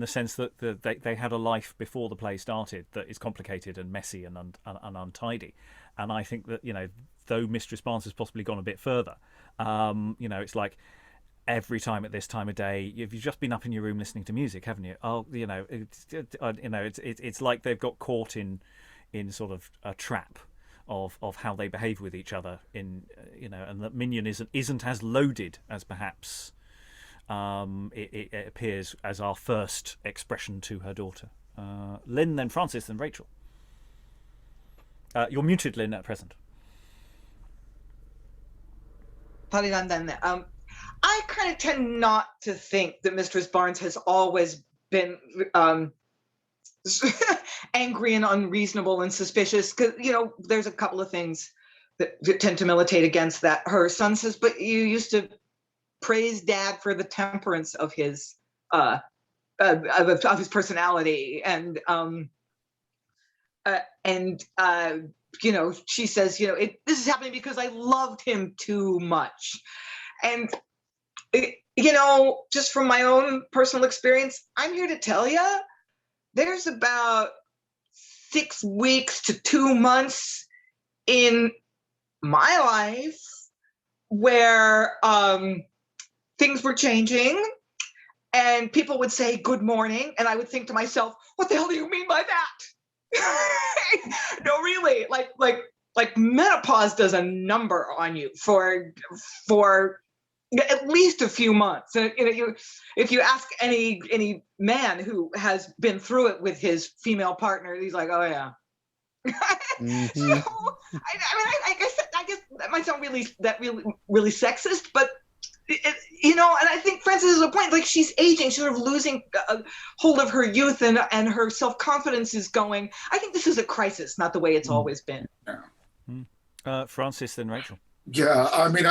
the sense that they had a life before the play started that is complicated and messy and untidy. And I think that, though Mistress Barnes has possibly gone a bit further, it's like every time at this time of day, you've just been up in your room listening to music, haven't you? Oh, it's like they've got caught in sort of a trap of how they behave with each other in and that Minion isn't as loaded as perhaps it appears as our first expression to her daughter. Lynn, then Francis, then Rachael. You're muted, Lynn, at present. I kind of tend not to think that Mistress Barnes has always been angry and unreasonable and suspicious, because there's a couple of things that tend to militate against that. Her son says, but you used to praise Dad for the temperance of his personality, and she says, this is happening because I loved him too much. And just from my own personal experience, I'm here to tell you, there's about 6 weeks to 2 months in my life where things were changing and people would say good morning, and I would think to myself, what the hell do you mean by that? No, really, like menopause does a number on you for at least a few months. If you ask any man who has been through it with his female partner, he's like, oh yeah. Mm-hmm. So I guess that might sound really sexist, but and I think Francis has a point. Like, she's aging, she's sort of losing hold of her youth, and her self-confidence is going. I think this is a crisis, not the way it's always been. Francis, then Rachael. Yeah, I'm in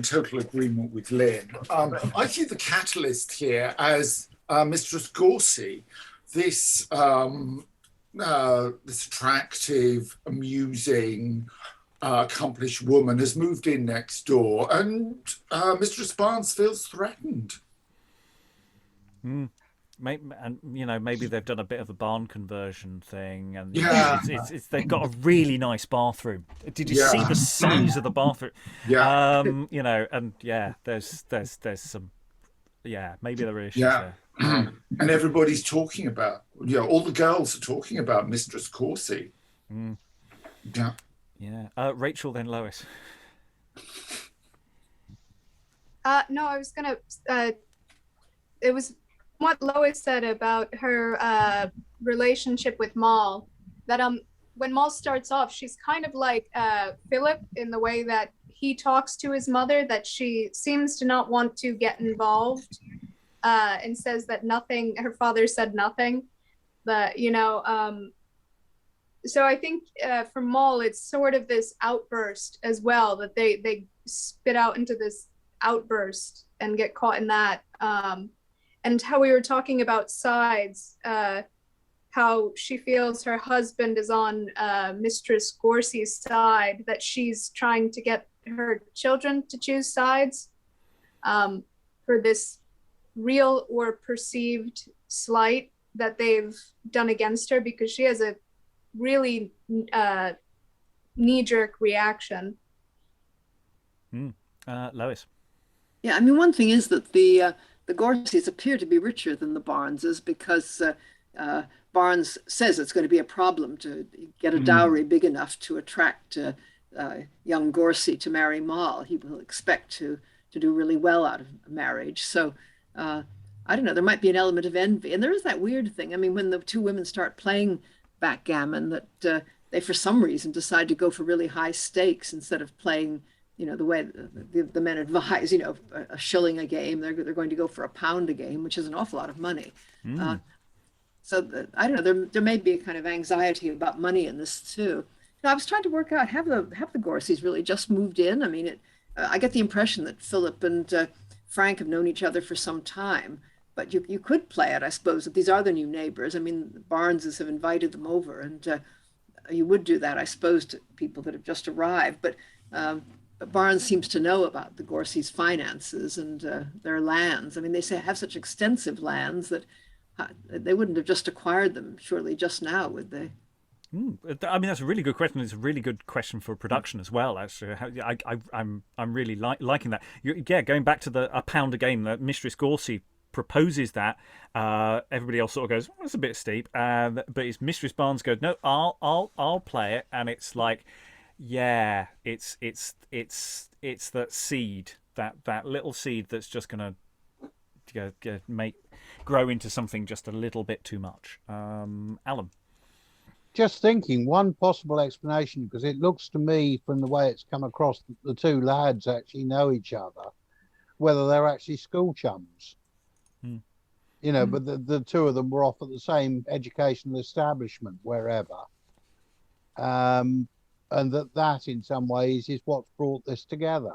total agreement with Lynn. I see the catalyst here as Mistress Goursey, this attractive, amusing, accomplished woman has moved in next door, and Mistress Barnes feels threatened. Maybe they've done a bit of a barn conversion thing, and it's they've got a really nice bathroom. Did you see the size of the bathroom? Yeah. There's some, maybe there are issues there. And everybody's talking about, all the girls are talking about Mistress Goursey. Yeah. Yeah. Rachael, then Lois. No, I was gonna. It was what Lois said about her relationship with Maul. That when Maul starts off, she's kind of like Phillip in the way that he talks to his mother. That she seems to not want to get involved, and says that nothing. Her father said nothing, but So I think for Maul, it's sort of this outburst as well, that they spit out into this outburst and get caught in that. And how we were talking about sides, how she feels her husband is on Mistress Goursey's side, that she's trying to get her children to choose sides for this real or perceived slight that they've done against her, because she has a really knee-jerk reaction. Lois. Yeah, I mean, one thing is that the Gourseys appear to be richer than the Barneses, because Barnes says it's going to be a problem to get a dowry big enough to attract young Goursey to marry Maul. He will expect to do really well out of marriage. So I don't know, there might be an element of envy. And there is that weird thing. I mean, when the two women start playing backgammon, that they for some reason decide to go for really high stakes instead of playing the way the men advise, a shilling a game. They're going to go for £1 a game, which is an awful lot of money. So I don't know, there may be a kind of anxiety about money in this too. I was trying to work out, have the Gourseys really just moved in? I mean, I get the impression that Phillip and Frank have known each other for some time. But you could play it, I suppose, that these are the new neighbors. I mean, the Barneses have invited them over, and you would do that, I suppose, to people that have just arrived. But Barnes seems to know about the Gourseys' finances and their lands. I mean, they have such extensive lands that they wouldn't have just acquired them, surely, just now, would they? I mean, that's a really good question. It's a really good question for production as well. Actually, I'm really liking that. Going back to the £1 a game that Mistress Goursey proposes that, everybody else sort of goes, "That's a bit steep," but it's Mistress Barnes goes, "No, I'll play it," and it's like, yeah, it's that seed, that little seed that's just gonna grow into something just a little bit too much. Alan. Just thinking one possible explanation, because it looks to me from the way it's come across that the two lads actually know each other, whether they're actually school chums. But the two of them were off at the same educational establishment wherever, and that in some ways is what's brought this together.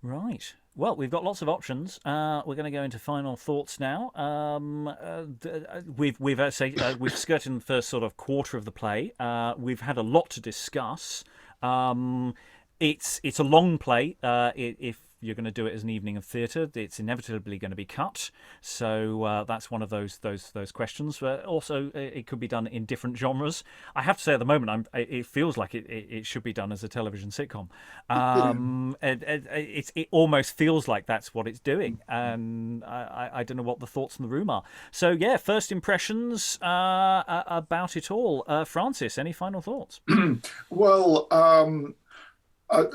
Right. Well, we've got lots of options. We're going to go into final thoughts now. We've skirted the first sort of quarter of the play. We've had a lot to discuss. It's a long play. If you're going to do it as an evening of theatre, it's inevitably going to be cut. So that's one of those questions. Also, it could be done in different genres. I have to say, at the moment, it feels like it should be done as a television sitcom. It almost feels like that's what it's doing, and I don't know what the thoughts in the room are. So yeah, first impressions about it all. Francis, any final thoughts? Well. At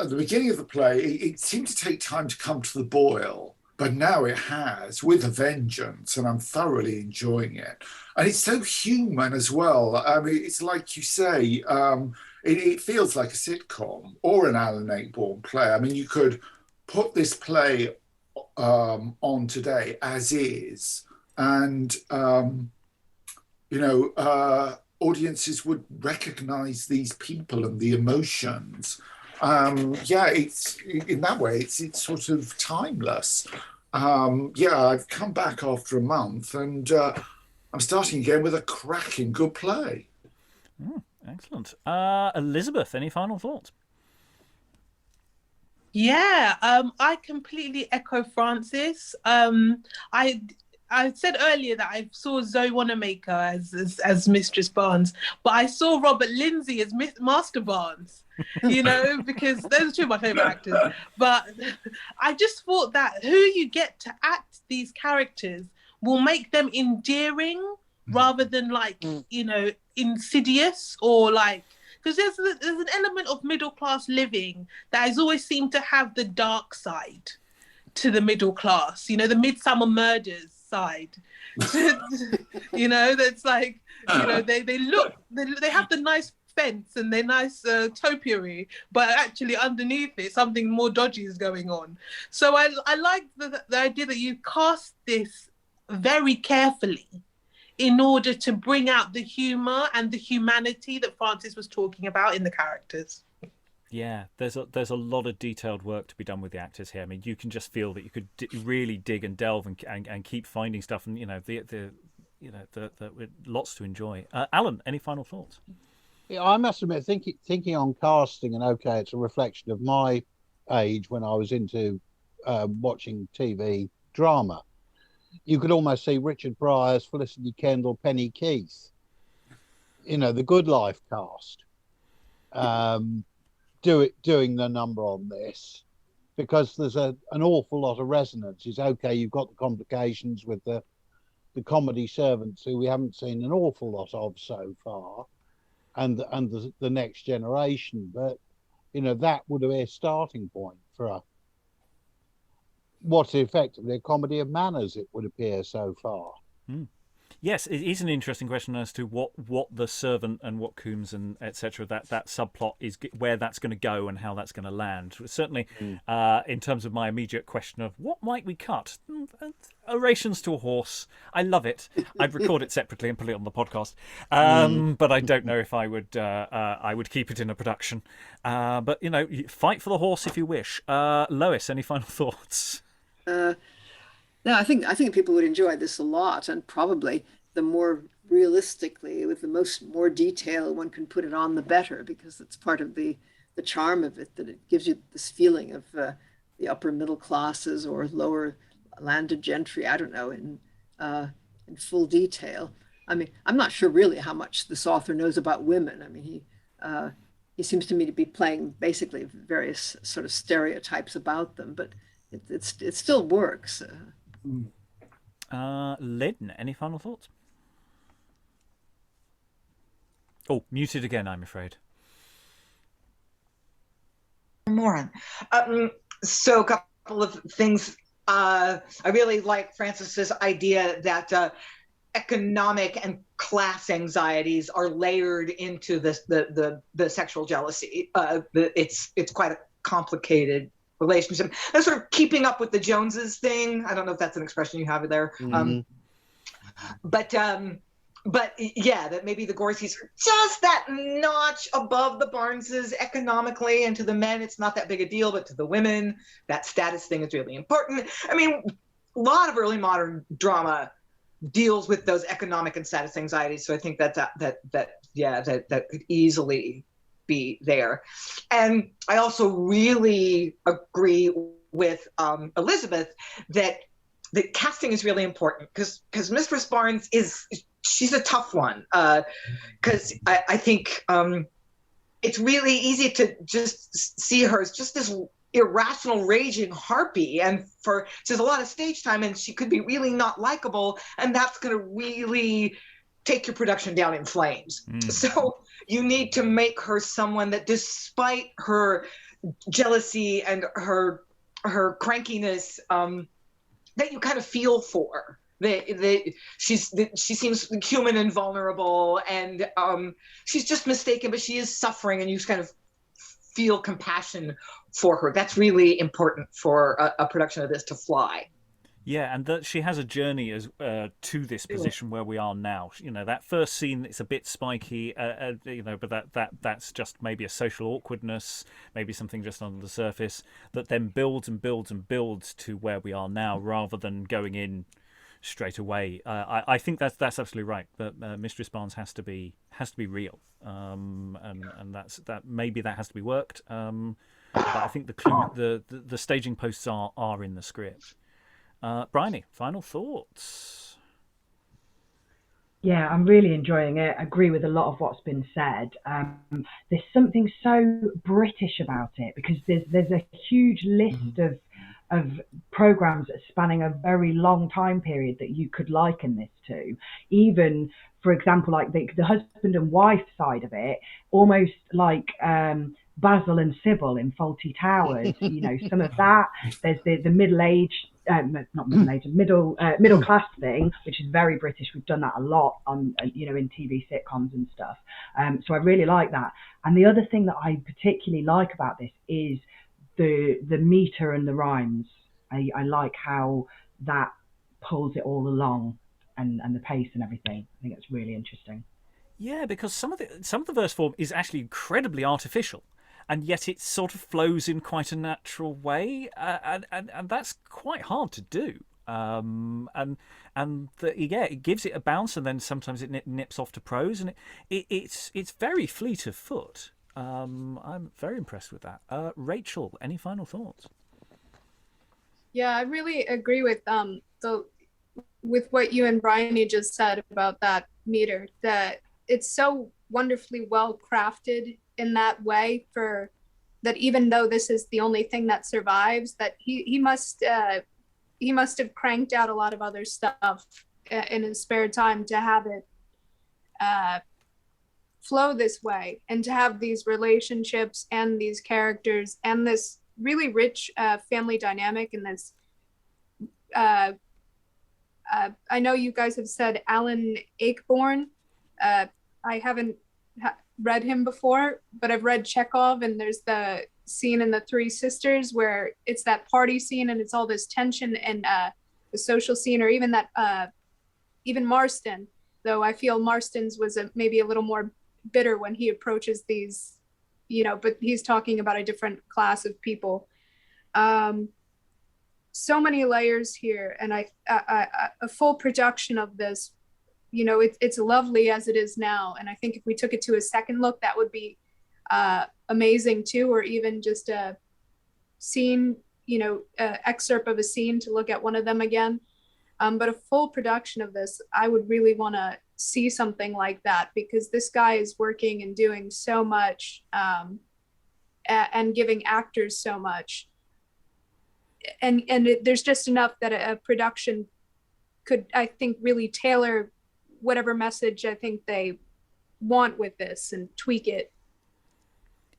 the beginning of the play, it seemed to take time to come to the boil, but now it has, with a vengeance, and I'm thoroughly enjoying it. And it's so human as well. I mean, it's like you say, it feels like a sitcom or an Alan Ayckbourn play. I mean, you could put this play on today as is, and, audiences would recognize these people and the emotions. It's in that way, it's sort of timeless. I've come back after a month, and I'm starting again with a cracking good play. Excellent. Elizabeth, any final thoughts? Yeah, I completely echo Francis. I said earlier that I saw Zoe Wanamaker as Mistress Barnes, but I saw Robert Lindsay as Master Barnes, because those are two of my favourite actors. But I just thought that who you get to act these characters will make them endearing rather than insidious or because there's an element of middle class living that has always seemed to have the dark side to the middle class, the Midsummer Murders side. That's like, they have the nice fence and their nice topiary, but actually underneath it something more dodgy is going on. So I like the idea that you cast this very carefully in order to bring out the humour and the humanity that Francis was talking about in the characters. Yeah, there's a lot of detailed work to be done with the actors here. I mean, you can just feel that you could really dig and delve and keep finding stuff, and lots to enjoy. Alan, any final thoughts? Yeah, I must admit, thinking on casting, and okay, it's a reflection of my age when I was into watching TV drama. You could almost see Richard Briers, Felicity Kendall, Penny Keith, the Good Life cast. Doing the number on this, because there's an awful lot of resonance. It's okay, you've got the complications with the comedy servants who we haven't seen an awful lot of so far, and the next generation, but that would be a starting point for what's effectively a comedy of manners, it would appear so far. Yes, it is an interesting question as to what the servant and what Coomes and etc. that subplot is, where that's going to go and how that's going to land. Certainly, in terms of my immediate question of what might we cut, orations to a horse. I love it. I'd record it separately and put it on the podcast, but I don't know if I would keep it in a production. But fight for the horse if you wish. Lois, any final thoughts? No, I think people would enjoy this a lot, and probably the more realistically, with the more detail one can put it on, the better, because it's part of the charm of it, that it gives you this feeling of the upper middle classes or lower landed gentry, I don't know, in full detail. I mean, I'm not sure really how much this author knows about women. I mean, he seems to me to be playing basically various sort of stereotypes about them, but it still works. Lynn, any final thoughts? Oh, muted again, I'm afraid. Moron. So a couple of things. I really like Francis's idea that economic and class anxieties are layered into the sexual jealousy. It's quite a complicated relationship. And sort of keeping up with the Joneses thing. I don't know if that's an expression you have there. But yeah, that maybe the Gourseys are just that notch above the Barneses economically, and to the men it's not that big a deal, but to the women that status thing is really important. I mean, a lot of early modern drama deals with those economic and status anxieties, so I think that could easily be there. And I also really agree with Elizabeth that casting is really important, because Mistress Barnes she's a tough one, because I think it's really easy to just see her as just this irrational, raging harpy, and she has a lot of stage time, and she could be really not likable, and that's going to really take your production down in flames. So you need to make her someone that, despite her jealousy and her crankiness, that you kind of feel for. She seems human and vulnerable, and she's just mistaken, but she is suffering, and you just kind of feel compassion for her. That's really important for a production of this to fly. Yeah, and that she has a journey as to this position where we are now. You know, that first scene, it's a bit spiky, but that's just maybe a social awkwardness, maybe something just under the surface that then builds and builds and builds to where we are now, rather than going in straight away. I think that's absolutely right. That Mistress Barnes has to be real, and maybe that has to be worked. But I think the staging posts are in the script. Briony, final thoughts? Yeah, I'm really enjoying it. I agree with a lot of what's been said. There's something so British about it, because there's a huge list of programs spanning a very long time period that you could liken this to. Even, for example, like the husband and wife side of it, almost like Basil and Sybil in Fawlty Towers. You know, some of that. There's the middle-aged, not middle-aged, middle class thing, which is very British. We've done that a lot on, in TV sitcoms and stuff. So I really like that. And the other thing that I particularly like about this is the meter and the rhymes. I like how that pulls it all along, and the pace and everything. I think it's really interesting. Yeah, because some of the verse form is actually incredibly artificial, and yet it sort of flows in quite a natural way, and that's quite hard to do. It gives it a bounce, and then sometimes it nips off to prose, and it's very fleet of foot. I'm very impressed with that. Rachael, any final thoughts? Yeah, I really agree with with what you and Briony just said about that meter, that it's so wonderfully well crafted in that way, for that even though this is the only thing that survives, that he must have cranked out a lot of other stuff in his spare time to have it flow this way, and to have these relationships and these characters and this really rich family dynamic. And this I know you guys have said Alan Ayckbourn. I haven't read him before, but I've read Chekhov, and there's the scene in The Three Sisters where it's that party scene and it's all this tension, and the social scene, or even that even Marston, though I feel Marston's was maybe a little more bitter when he approaches these, but he's talking about a different class of people. So many layers here, and a full production of this, it's lovely as it is now. And I think if we took it to a second look, that would be amazing too, or even just a scene, excerpt of a scene to look at one of them again. But a full production of this, I would really want to see something like that, because this guy is working and doing so much, and giving actors so much. there's just enough that a production could, I think, really tailor whatever message I think they want with this and tweak it.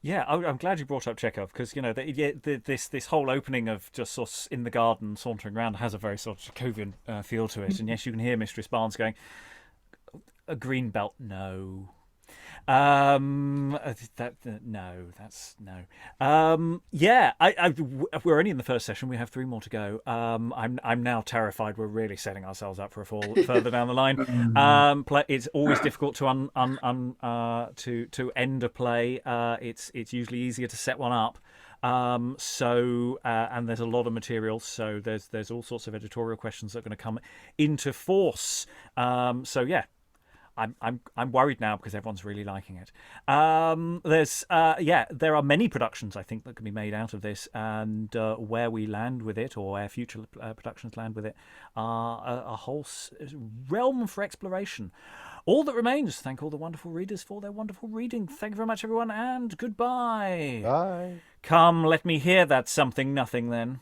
Yeah, I'm glad you brought up Chekhov, because this whole opening of just sort of in the garden sauntering around has a very sort of Chekhovian feel to it. And yes, you can hear Mistress Barnes going, "A green belt, no." No, that's no. Yeah, we're only in the first session. We have 3 more to go. I'm now terrified. We're really setting ourselves up for a fall further down the line. It's always difficult to to end a play. It's usually easier to set one up. And there's a lot of material, so there's all sorts of editorial questions that are going to come into force. So yeah. I'm worried now because everyone's really liking it. There are many productions I think that can be made out of this, and where we land with it, or where future productions land with it, are a whole realm for exploration. All that remains is to thank all the wonderful readers for their wonderful reading. Thank you very much, everyone, and goodbye. Bye. Come, let me hear that something nothing then.